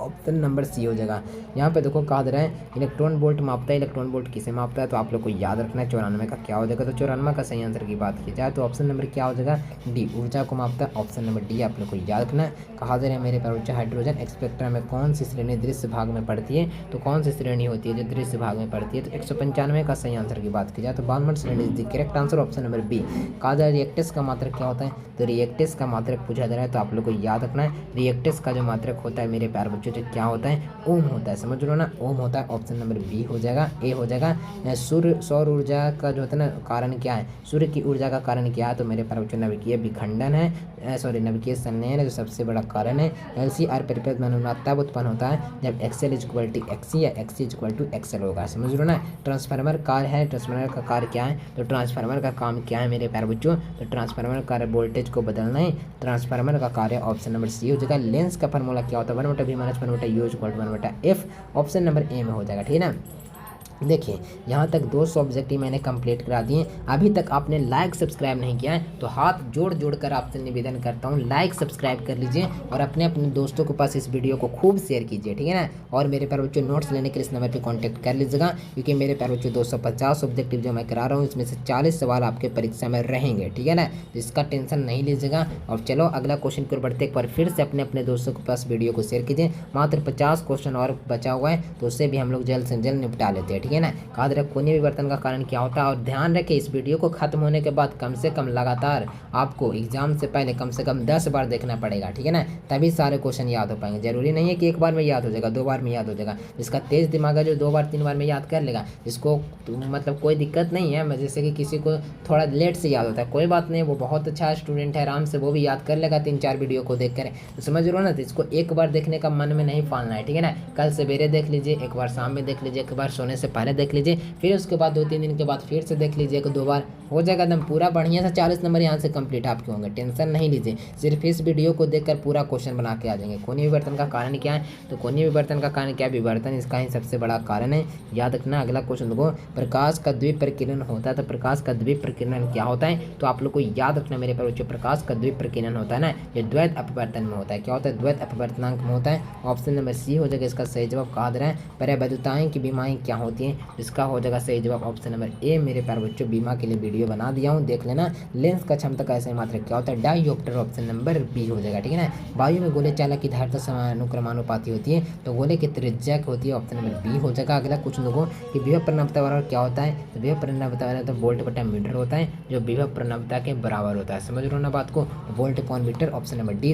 ऑप्शन नंबर सी हो जाएगा। यहाँ पे देखो कहा जा रहा है इलेक्ट्रॉन वोल्ट मापता है, इलेक्ट्रॉन वोल्ट किसे मापता है, तो आप लोग को याद रखना है 94 का क्या हो जाएगा, तो 94 का सही आंसर की बात की जाए तो ऑप्शन नंबर क्या हो जाएगा, डी, ऊर्जा को मापता है। ऑप्शन नंबर डी आप लोग को याद रखना है। कहा जा रहा है मेरे पास हाइड्रोजन स्पेक्ट्रम में कौन सी श्रेणी दृश्य भाग में पड़ती है, तो कौन सी श्रेणी होती है जो दृश्य भाग में पड़ती है, तो 195 का सही आंसर की बात की जाए तो 52 श्रेणी is the correct answer, option number B. कहा जा रहा है रिएक्टेंस का मात्रक क्या होता है, तो रिएक्टेंस का मात्रक पूछा जा रहा है तो आप लोग को याद रखना है रिएक्टेंस का जो मात्रक होता है मेरे प्यारे बच्चों जो क्या होता है, ओम होता है, समझ लो ना, ओम होता है। ऑप्शन नंबर बी हो जाएगा, ए हो जाएगा। सूर्य सौर ऊर्जा का जो होता है ना कारण क्या है, सूर्य की ऊर्जा का कारण क्या है, तो मेरे प्यारे बच्चों नवकीय विखंडन है, नवकीय संलयन है जो सबसे बड़ा कारण है। एलसीआर परिपथ में अनुनाद तब उत्पन्न होता है जब X L is equal to X C या X C is equal to X L होगा, समझ लो ना। ट्रांसफार्मर कार्य है, ट्रांसफार्मर का कार्य क्या है, तो ट्रांसफार्मर का काम क्या है मेरे प्यारे बच्चों, तो ट्रांसफार्मर का वोल्टेज को बदलना है, ट्रांसफार्मर का कार्य ऑप्शन नंबर सी हो जाएगा। लेंस का फार्मूला क्या होता है, 1/v - 1/u = 1/f, option number A में हो जाएगा, ठीक है ना। देखिए यहाँ तक 200 ऑब्जेक्टिव मैंने कंप्लीट करा दिए। अभी तक आपने लाइक सब्सक्राइब नहीं किया है तो हाथ जोड़ कर आपसे निवेदन करता हूँ लाइक सब्सक्राइब कर लीजिए और अपने दोस्तों के पास इस वीडियो को खूब शेयर कीजिए, ठीक है ना। और मेरे प्यारे बच्चों नोट्स लेने के लिए इस नंबर पर कॉन्टैक्ट कर लीजिएगा, क्योंकि मेरे प्यारे बच्चों 250 ऑब्जेक्टिव जो मैं करा रहा हूँ इसमें से 40 सवाल आपके परीक्षा में रहेंगे, ठीक है ना। तो इसका टेंशन नहीं लीजिएगा। और चलो अगला क्वेश्चन की ओर बढ़ते, एक बार फिर से अपने दोस्तों के पास वीडियो को शेयर कीजिए। मात्र 50 क्वेश्चन और बचा हुआ है तो उससे भी हम लोग जल्द से जल्द निपटा लेते हैं, ठीक है ना। कहा कोणीय विवर्तन का कारण क्या होता है, और ध्यान रखें इस वीडियो को खत्म होने के बाद कम से कम लगातार आपको एग्जाम से पहले कम से कम 10 बार देखना पड़ेगा, ठीक है ना, तभी सारे क्वेश्चन याद हो पाएंगे। जरूरी नहीं है कि एक बार में याद हो जाएगा, 2 बार में याद हो जाएगा। जिसका तेज दिमाग है जो 2 बार 3 बार में याद कर लेगा, इसको मतलब कोई दिक्कत नहीं है। जैसे कि किसी को थोड़ा लेट से याद होता है, कोई बात नहीं, वो बहुत अच्छा स्टूडेंट है, आराम से वो भी याद कर लेगा 3-4 वीडियो को देख कर, तो समझ रहे हो ना। तो इसको एक बार देखने का मन में नहीं पालना है, ठीक है ना। कल सवेरे देख लीजिए, एक बार शाम में देख लीजिए, एक बार सोने से पहले देख लीजिए, फिर उसके बाद 2-3 दिन के बाद फिर से देख लीजिए, 2 बार हो जाएगा एकदम पूरा बढ़िया से 40 नंबर यहाँ से कंप्लीट आपके होंगे, टेंशन नहीं लीजिए। सिर्फ इस वीडियो को देखकर पूरा क्वेश्चन बना के आ जाएंगे। कोणीय विवर्तन का कारण क्या है, तो कोणीय विवर्तन का कारण क्या, विवर्तन इसका ही सबसे बड़ा कारण है, याद रखना। अगला क्वेश्चन देखो, प्रकाश का द्विप्रकीर्णन होता है, तो प्रकाश का द्विप्रकीर्णन क्या होता है, तो आप लोग को याद रखना मेरे पर बच्चों, प्रकाश का द्विप्रकीर्णन होता है ना, ये द्वैत अपवर्तन में होता है। क्या होता है, द्वैत अपवर्तनांक में होता है। ऑप्शन नंबर सी हो जाएगा इसका सही जवाब। कहा जा रहा है परिवैद्युताएं की विमाएं क्या होती होती है, इसका हो जाएगा सही जवाब ऑप्शन नंबर ए मेरे प्यारे बच्चों। बीमा के लिए वीडियो बना दिया हूँ, देख लेना। लेंस का क्षमता का ऐसे मात्रक क्या होता है, डायोप्टर, ऑप्शन नंबर बी हो जाएगा, ठीक है ना। वायु में गोले चालक की धारिता समानुक्रमानुपाती होती है, तो गोले की त्रिज्या होती है, ऑप्शन नंबर बी हो जाएगा। अगला कुछ लोगों की विभव परिणामता बराबर क्या होता है, तो विभव परिणामता तो वोल्ट बटा मीटर होता है, जो विभव परिणामता के बराबर होता है। समझ रहे हो ना बात को, volt upon metre, option number D.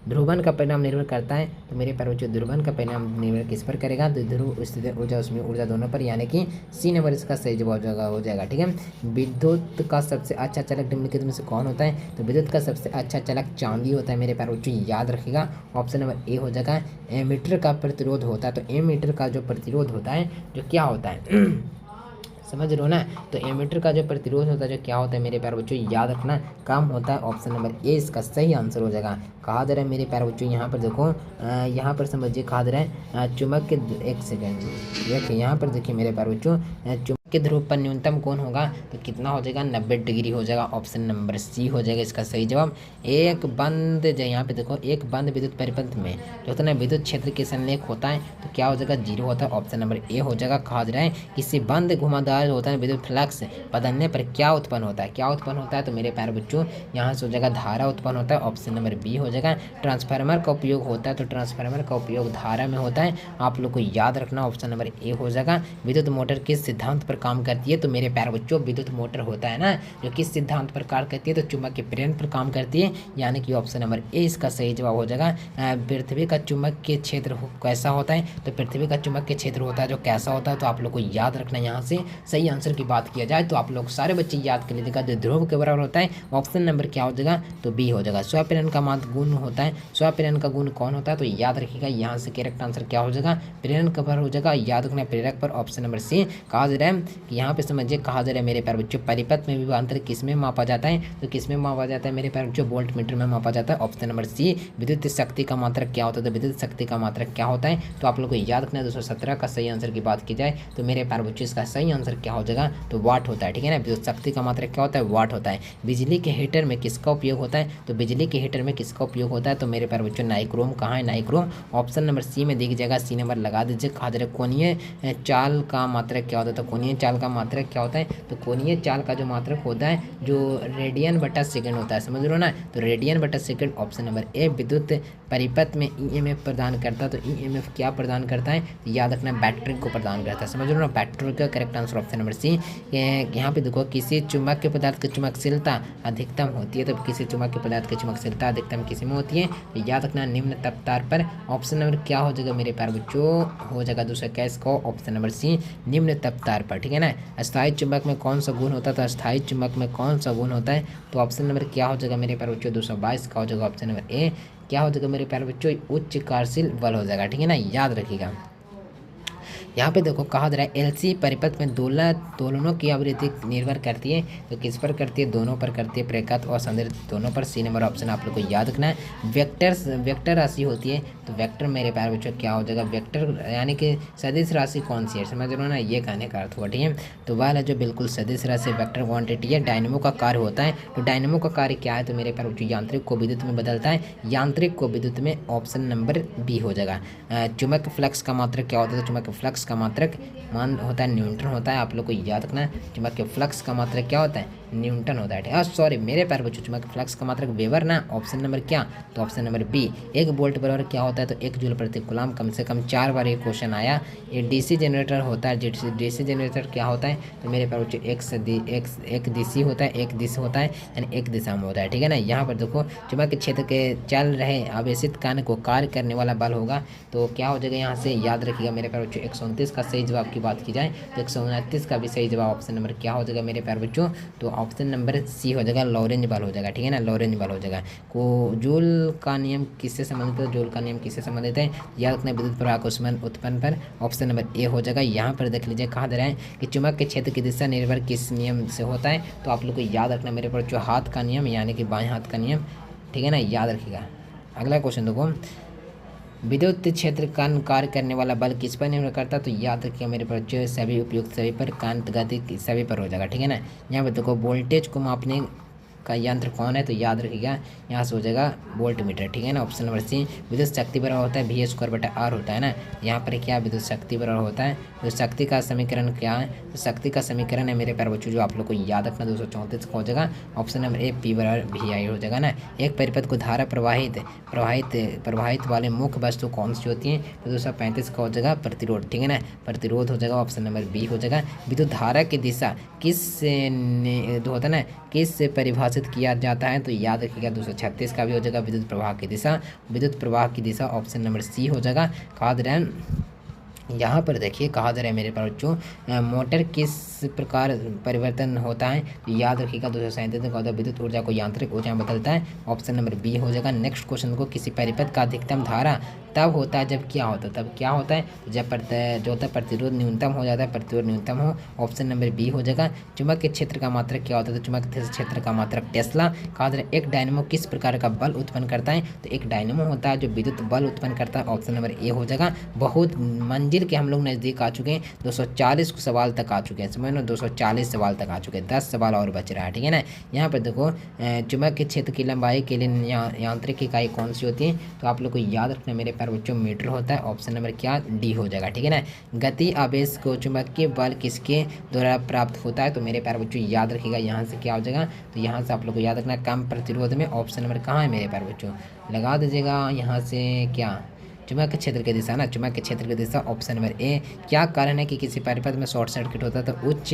ध्रुवन का परिणाम निर्भर करता है, तो मेरे प्यारे बच्चों ध्रुवन का परिणाम निर्भर किस पर करेगा, तो ध्रुव स्थिति ऊर्जा उसमें ऊर्जा दोनों पर, यानी कि सी नंबर इसका सही जवाब हो जाएगा, ठीक है। विद्युत का सबसे अच्छा चालक निम्नलिखित में से कौन होता है, तो विद्युत का सबसे अच्छा चालक चांदी होता है मेरे प्यारे बच्चों, याद रखिएगा, ऑप्शन नंबर ए हो जाएगा। एमीटर का प्रतिरोध होता है, तो एमीटर का जो प्रतिरोध होता है जो क्या होता है समझ रहे हो ना, तो एमीटर का जो प्रतिरोध होता है जो क्या होता है मेरे प्यारे बच्चों, याद रखना, कम होता है, ऑप्शन नंबर ए इसका सही आंसर हो जाएगा। कहा जा रहा है मेरे प्यारे बच्चों, यहाँ पर देखो, यहाँ पर समझिए कहा जा रहा है चुंबक के, एक सेकेंड देखिए यहाँ पर देखिए मेरे प्यारे बच्चों, चुंबक के ध्रुव पर न्यूनतम कोण होगा, तो कितना हो जाएगा, 90 डिग्री हो जाएगा, ऑप्शन नंबर सी हो जाएगा इसका सही जवाब। एक बंद, यहाँ पे देखो, एक बंद विद्युत परिपथ में जो होता है ना विद्युत क्षेत्र के संलेख होता है, तो क्या हो जाएगा, 0 होता है, ऑप्शन नंबर ए हो जाएगा। कहा जा रहा है किसी बंद घुमावदार होता है विद्युत फ्लक्स बदलने पर क्या उत्पन्न होता है, क्या उत्पन्न होता है, तो मेरे प्यारे बच्चों यहाँ से हो जाएगा धारा उत्पन्न होता है, ऑप्शन नंबर बी हो जाएगा। ट्रांसफार्मर का उपयोग होता है, तो ट्रांसफार्मर का उपयोग धारा में होता है, आप लोग को याद रखना, ऑप्शन नंबर ए हो जाएगा। विद्युत मोटर किस सिद्धांत पर काम करती है, तो मेरे प्यारे बच्चों विद्युत मोटर होता है ना जो किस सिद्धांत पर कार्य करती है, तो चुंबक के प्रेरण पर काम करती है, यानी कि ऑप्शन नंबर ए इसका सही जवाब हो जाएगा। पृथ्वी का चुंबक के क्षेत्र कैसा होता है, तो पृथ्वी का चुंबक के क्षेत्र होता है जो कैसा होता है, तो आप लोग को याद रखना। यहाँ से सही आंसर की बात किया जाए तो आप लोग सारे बच्चे याद कर लीजिएगा, जो ध्रुव के बराबर होता है, ऑप्शन नंबर क्या हो जाएगा, तो बी हो जाएगा। स्वप्रेरण का मात्र गुण होता है, स्वप्रेरण का गुण कौन होता है, तो याद रखिएगा, यहाँ से करेक्ट आंसर क्या हो जाएगा, प्रेरण का पर हो जाएगा, याद रखना प्रेरक पर, ऑप्शन नंबर सी। कहा जा रहा है कि यहाँ पे समझिए, कहा जा रहा है मेरे प्यारे बच्चों, परिपथ में विभवांतर किस में मापा जाता है, तो किस में मापा जाता है मेरे प्यारे बच्चों, वोल्ट मीटर में मापा जाता है, ऑप्शन नंबर सी। विद्युत शक्ति का मात्रक क्या होता है, तो विद्युत शक्ति का मात्रक क्या होता है, तो आप लोग को याद रखना है। 217 का सही आंसर की बात की जाए तो मेरे प्यारे बच्चों इसका सही आंसर क्या हो जाएगा, तो वाट होता है, ठीक है ना। विद्युत शक्ति का मात्रक क्या होता है, वाट होता है। बिजली के हीटर में किसका उपयोग होता है, तो बिजली के हीटर में किसका उपयोग होता है, तो मेरे प्यारे बच्चों नाइक्रोम। कहाँ है नाइक्रोम, ऑप्शन नंबर सी में दिख जाएगा, सी नंबर लगा दीजिए। कहा जा रहा है कोणीय चाल का मात्रक क्या होता है, तो कोणीय चाल का मात्रक क्या होता है, तो कोणीय चाल का जो मात्रक होता है जो रेडियन बटा सेकंड होता है, समझ लो ना, तो रेडियन बटा सेकंड, ऑप्शन नंबर ए। विद्युत परिपथ में ईएमएफ प्रदान करता है, तो ईएमएफ क्या प्रदान करता है, तो याद रखना बैटरी को प्रदान करता है, समझ लो ना, बैटरी का correct answer option number C. यहाँ पे देखो, किसी चुंबक के पदार्थ की चुंबकशीलता अधिकतम होती है, तो किसी चुंबक के पदार्थ की चुंबकशीलता अधिकतम किसी में होती है, तो याद रखना निम्न तपतार पर, ऑप्शन नंबर क्या हो जाएगा मेरे प्यारे बच्चों, हो जाएगा दूसरा कैस को, ऑप्शन नंबर सी, निम्न तपतार पर, ठीक है ना। अस्थायी चुंबक में कौन सा गुण होता है, तो अस्थायी चुंबक में कौन सा गुण होता है, तो ऑप्शन नंबर क्या हो जाएगा मेरे प्यारे बच्चों, 222 का हो जाएगा, ऑप्शन नंबर ए। क्या हो जाएगा मेरे प्यारे बच्चों, उच्च कार्यशील बल हो जाएगा, ठीक है ना, याद रखिएगा। यहाँ पे देखो, कहा जा रहा है एलसी परिपथ में दोलनों की आवृत्ति निर्भर करती है, तो किस पर करती है, दोनों पर करती है, प्रेरकत्व और संधारित्र दोनों पर, सी नंबर ऑप्शन आप लोग को याद रखना है। वेक्टर राशि होती है, तो वेक्टर मेरे प्यारे बच्चों क्या हो जाएगा, वेक्टर यानी कि सदिश राशि कौन सी है, समझ रहे हो ना, ये कहने का अर्थ हुआ, ठीक है। तो वह है जो बिल्कुल सदिश राशि वेक्टर क्वांटिटी है, डायनेमो का कार्य होता है, तो डायनेमो का कार्य क्या है, तो मेरे प्यारे बच्चों यांत्रिक को विद्युत में बदलता है, यांत्रिक को विद्युत में, ऑप्शन नंबर बी हो जाएगा। चुंबक फ्लक्स का मात्रक क्या होता है, तो चुंबक फ्लक्स का मात्रक मान होता है न्यूटन होता है, आप लोग को याद रखना है। चुंबक के फ्लक्स का मात्रक क्या होता है, न्यूटन होता है। सॉरी मेरे प्यारे बच्चों, चुंबक फ्लक्स का मात्रक वेबर ना, ऑप्शन नंबर क्या, तो ऑप्शन नंबर बी। 1 वोल्ट बराबर क्या होता है, तो 1 जूल प्रति कूलम, कम से कम 4 बार ये क्वेश्चन आया। ये डीसी जनरेटर होता है, डीसी जनरेटर क्या होता है, तो मेरे प्यारे बच्चों एक डीसी होता है, एक दिशा होता है, यानी एक दिशा में होता है, ठीक है ना। यहाँ पर देखो, चुंबक के क्षेत्र के चल रहे आवेशित कण को कार्य करने वाला बल होगा, तो क्या हो जाएगा, यहाँ से याद रखिएगा मेरे प्यारे बच्चों, 129 का सही जवाब की बात की जाए तो 129 का भी सही जवाब ऑप्शन नंबर क्या हो जाएगा मेरे प्यारे बच्चों, तो ऑप्शन नंबर सी हो जाएगा, लॉरेंज बल हो जाएगा, ठीक है ना, लॉरेंज बल हो जाएगा। को जूल का नियम किससे संबंधित है, जूल का नियम किससे संबंधित है, याद रखना विद्युत प्रवाह को उत्पन्न पर, ऑप्शन नंबर ए हो जाएगा। यहाँ पर देख लीजिए, कहा जा रहा है कि चुंबक के क्षेत्र की दिशा निर्भर किस नियम से होता है, तो आप लोग को याद रखना मेरे बच्चों हाथ का नियम, यानी कि बाएं हाथ का नियम, ठीक है ना, याद रखिएगा। अगला क्वेश्चन देखो, विद्युत क्षेत्र का कार्य करने वाला बल किस पर निर्भर करता है, तो याद रखिए मेरे बच्चों सभी उपयुक्त सभी पर, कांत गति सभी पर हो जाएगा, ठीक है ना। यहाँ पे देखो, वोल्टेज को मापने का यंत्र कौन है? तो याद रखिएगा यहाँ से हो जाएगा वोल्ट मीटर, ठीक है ना। Option number C. विद्युत शक्ति बराबर होता है V² होता है ना। यहाँ पर क्या विद्युत शक्ति बराबर होता है? तो शक्ति का समीकरण क्या है? तो शक्ति का समीकरण है मेरे प्यारे बच्चों जो आप लोग को याद रखना 234 का हो जाएगा। ऑप्शन नंबर ए P बराबर VI हो जाएगा ना। एक परिपथ को धारा प्रवाहित वाले मुख्य वस्तु कौन सी होती है? तो 235 का हो जाएगा प्रतिरोध, ठीक है ना। प्रतिरोध हो जाएगा, ऑप्शन नंबर बी हो जाएगा। विद्युत धारा की दिशा किस जो होता है ना किस से परिभाषित किया जाता है? तो याद रखिएगा 236 का भी हो जाएगा। विद्युत प्रवाह की दिशा ऑप्शन नंबर सी हो जाएगा। कहा दे रहा है यहाँ पर देखिए कहा जा रहा है मेरे पास बच्चों मोटर किस प्रकार परिवर्तन होता है? तो याद रखिएगा 237 का होता है विद्युत ऊर्जा को यांत्रिक ऊर्जा में बदलता है, ऑप्शन नंबर बी हो जाएगा। नेक्स्ट क्वेश्चन को किसी परिपथ का अधिकतम धारा तब होता है जब क्या होता है? तब क्या होता है? तो जब जो होता है प्रतिरोध न्यूनतम हो जाता है, प्रतिरोध न्यूनतम हो, ऑप्शन नंबर बी हो जाएगा। चुंबकीय क्षेत्र का मात्रक क्या होता है? तो चुंबकीय क्षेत्र का मात्रक टेस्ला। कहा जा रहा है एक डायनेमो किस प्रकार का बल उत्पन्न करता है? तो एक डायनेमो होता है जो विद्युत बल उत्पन्न करता है, ऑप्शन नंबर ए हो जाएगा। बहुत मंजिल के हम लोग नज़दीक आ चुके हैं, 240 सवाल तक आ चुके हैं, समझ लो 240 सवाल तक आ चुके हैं, 10 सवाल और बच रहा है, ठीक है ना। यहाँ पर देखो चुंबकीय क्षेत्र की लंबाई के लिए यांत्रिक इकाई कौन सी होती है? तो आप लोग को याद रखना मेरे प्यारे बच्चों मीटर होता है, ऑप्शन नंबर क्या डी हो जाएगा, ठीक है ना। गति आवेश को चुंबकीय बल किसके द्वारा प्राप्त होता है? तो मेरे प्यारे बच्चों याद रखिएगा यहाँ से क्या हो जाएगा? तो यहाँ से आप लोग को याद रखना कम प्रतिरोध में, ऑप्शन नंबर कहाँ है मेरे प्यारे बच्चों? लगा दीजिएगा यहाँ से क्या चुंबकीय क्षेत्र की दिशा ना, चुंबकीय क्षेत्र की दिशा ऑप्शन नंबर ए। क्या कारण है कि किसी परिपथ में शॉर्ट सर्किट होता है तो उच्च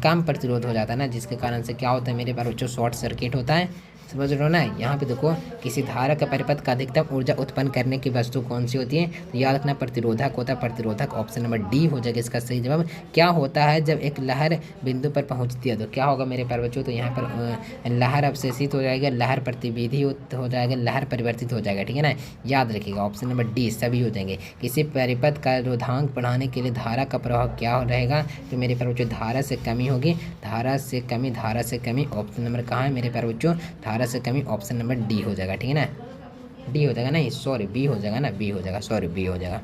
कम प्रतिरोध हो जाता है ना, जिसके कारण से क्या होता है मेरे प्यारे बच्चों? शॉर्ट सर्किट होता है, समझ रहे हो ना। यहाँ पे देखो किसी धारा का परिपथ का अधिकतम ऊर्जा उत्पन्न करने की वस्तु कौन सी होती है? तो याद रखना प्रतिरोधक होता है, प्रतिरोधक, ऑप्शन नंबर डी हो जाएगा इसका सही जवाब। क्या होता है जब एक लहर बिंदु पर पहुँचती है तो क्या होगा मेरे प्यारे बच्चों? तो यहाँ पर लहर अवशेषित हो जाएगा, लहर प्रतिविधि हो जाएगा, लहर परिवर्तित हो जाएगा, ठीक है ना। याद रखिएगा ऑप्शन नंबर डी सभी हो जाएंगे। किसी परिपथ का रोधांक बढ़ाने के लिए धारा का प्रभाव क्या रहेगा? तो मेरे प्यारे बच्चों धारा से कमी होगी, धारा से कमी, ऑप्शन नंबर कहाँ है मेरे प्यारे बच्चों? धारा से कमी, ऑप्शन नंबर डी हो जाएगा, ठीक है ना। डी हो जाएगा नहीं सॉरी बी हो जाएगा ना, बी हो जाएगा, सॉरी बी हो जाएगा।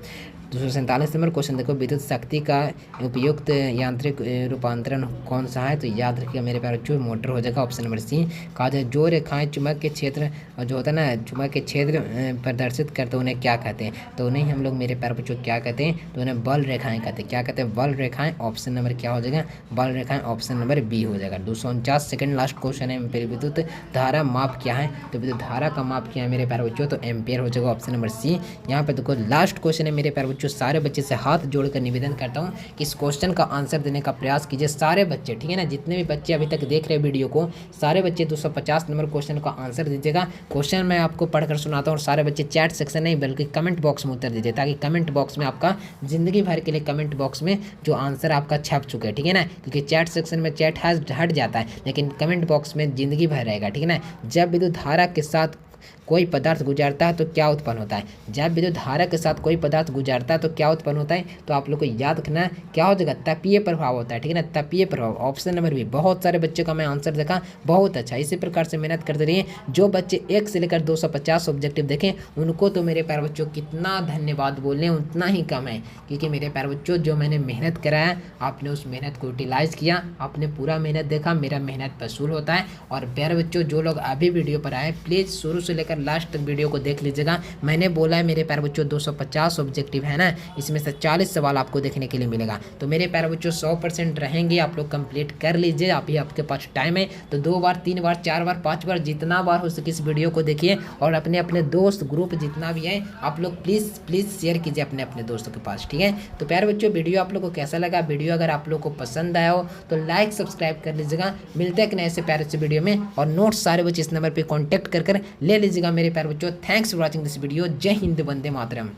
247 नंबर क्वेश्चन देखो विद्युत शक्ति का उपयुक्त यांत्रिक रूपांतरण कौन सा है? तो याद रखिएगा मेरे प्यारे बच्चों मोटर हो जाएगा, ऑप्शन नंबर सी। कहा जाए जो रेखाएं चुंबक के क्षेत्र जो होता है ना चुंबक के क्षेत्र प्रदर्शित करते उन्हें क्या कहते हैं? तो उन्हें हम लोग मेरे प्यारे बच्चों क्या कहते हैं? तो उन्हें बल रेखाएं कहते हैं। क्या कहते हैं? बल रेखाएं, ऑप्शन नंबर क्या हो जाएगा? बल रेखाएं, ऑप्शन नंबर बी हो जाएगा। 249 सेकंड लास्ट क्वेश्चन है फिर विद्युत धारा माप क्या है? तो विद्युत धारा का माप क्या है मेरे प्यारे बच्चों? तो एम्पियर हो जाएगा, ऑप्शन नंबर सी। यहाँ पे देखो लास्ट क्वेश्चन है मेरे प्यारे बच्चों, सारे बच्चे से हाथ जोड़कर निवेदन करता हूँ कि इस क्वेश्चन का आंसर देने का प्रयास कीजिए सारे बच्चे, ठीक है ना। जितने भी बच्चे अभी तक देख रहे हैं वीडियो को, सारे बच्चे 250 नंबर क्वेश्चन का आंसर दीजिएगा। क्वेश्चन मैं आपको पढ़कर सुनाता हूँ और सारे बच्चे चैट सेक्शन नहीं बल्कि कमेंट बॉक्स में उत्तर दीजिए, ताकि कमेंट बॉक्स में आपका जिंदगी भर के लिए कमेंट बॉक्स में जो आंसर आपका छप चुका है, ठीक है ना। क्योंकि चैट सेक्शन में चैट हट जाता है, लेकिन कमेंट बॉक्स में जिंदगी भर रहेगा, ठीक है ना। जब विद्युत धारा के साथ कोई पदार्थ गुजरता है तो क्या उत्पन्न होता है? जब विद्युत धारा के साथ कोई पदार्थ गुजरता है तो क्या उत्पन्न होता है? तो आप लोग को याद रखना क्या हो जाएगा? तापीय प्रभाव होता है, ठीक है ना। तापीय प्रभाव, ऑप्शन नंबर बी। बहुत सारे बच्चों का मैं आंसर देखा, बहुत अच्छा। इसी प्रकार से मेहनत करते रहिए। जो बच्चे 1 से लेकर 250 ऑब्जेक्टिव देखें उनको तो मेरे प्यारे बच्चों कितना धन्यवाद बोलने उतना ही कम है, क्योंकि मेरे प्यारे बच्चों जो मैंने मेहनत कराया आपने उस मेहनत को यूटिलाइज किया, आपने पूरा मेहनत देखा, मेरा मेहनत वसूल होता है। और प्यारे बच्चों जो लोग अभी वीडियो पर आए प्लीज़ शुरू से लेकर लास्ट तक वीडियो को देख लीजिएगा। मैंने बोला है मेरे प्यारे बच्चों 250 ऑब्जेक्टिव है ना, इसमें से 40 सवाल आपको देखने के लिए मिलेगा। तो मेरे प्यारे बच्चों 100% रहेंगे, आप लोग कंप्लीट कर लीजिए। अभी आपके पास टाइम है तो 2 बार 3 बार 4 बार 5 बार जितना बार हो सके इस वीडियो को देखिए, और अपने अपने दोस्त ग्रुप जितना भी है आप लोग प्लीज़ शेयर कीजिए अपने अपने दोस्तों के पास, ठीक है। तो प्यारे बच्चों वीडियो आप लोग को कैसा लगा? वीडियो अगर आप लोग को पसंद आया हो तो लाइक सब्सक्राइब कर लीजिएगा। मिलते हैं कि नए से प्यारे से वीडियो में, और नोट्स सारे बच्चे इस नंबर पर कॉन्टैक्ट कर ले लीजिएगा मेरे प्यारे बच्चों। Thanks for watching this video. जय हिंद, वंदे मातरम।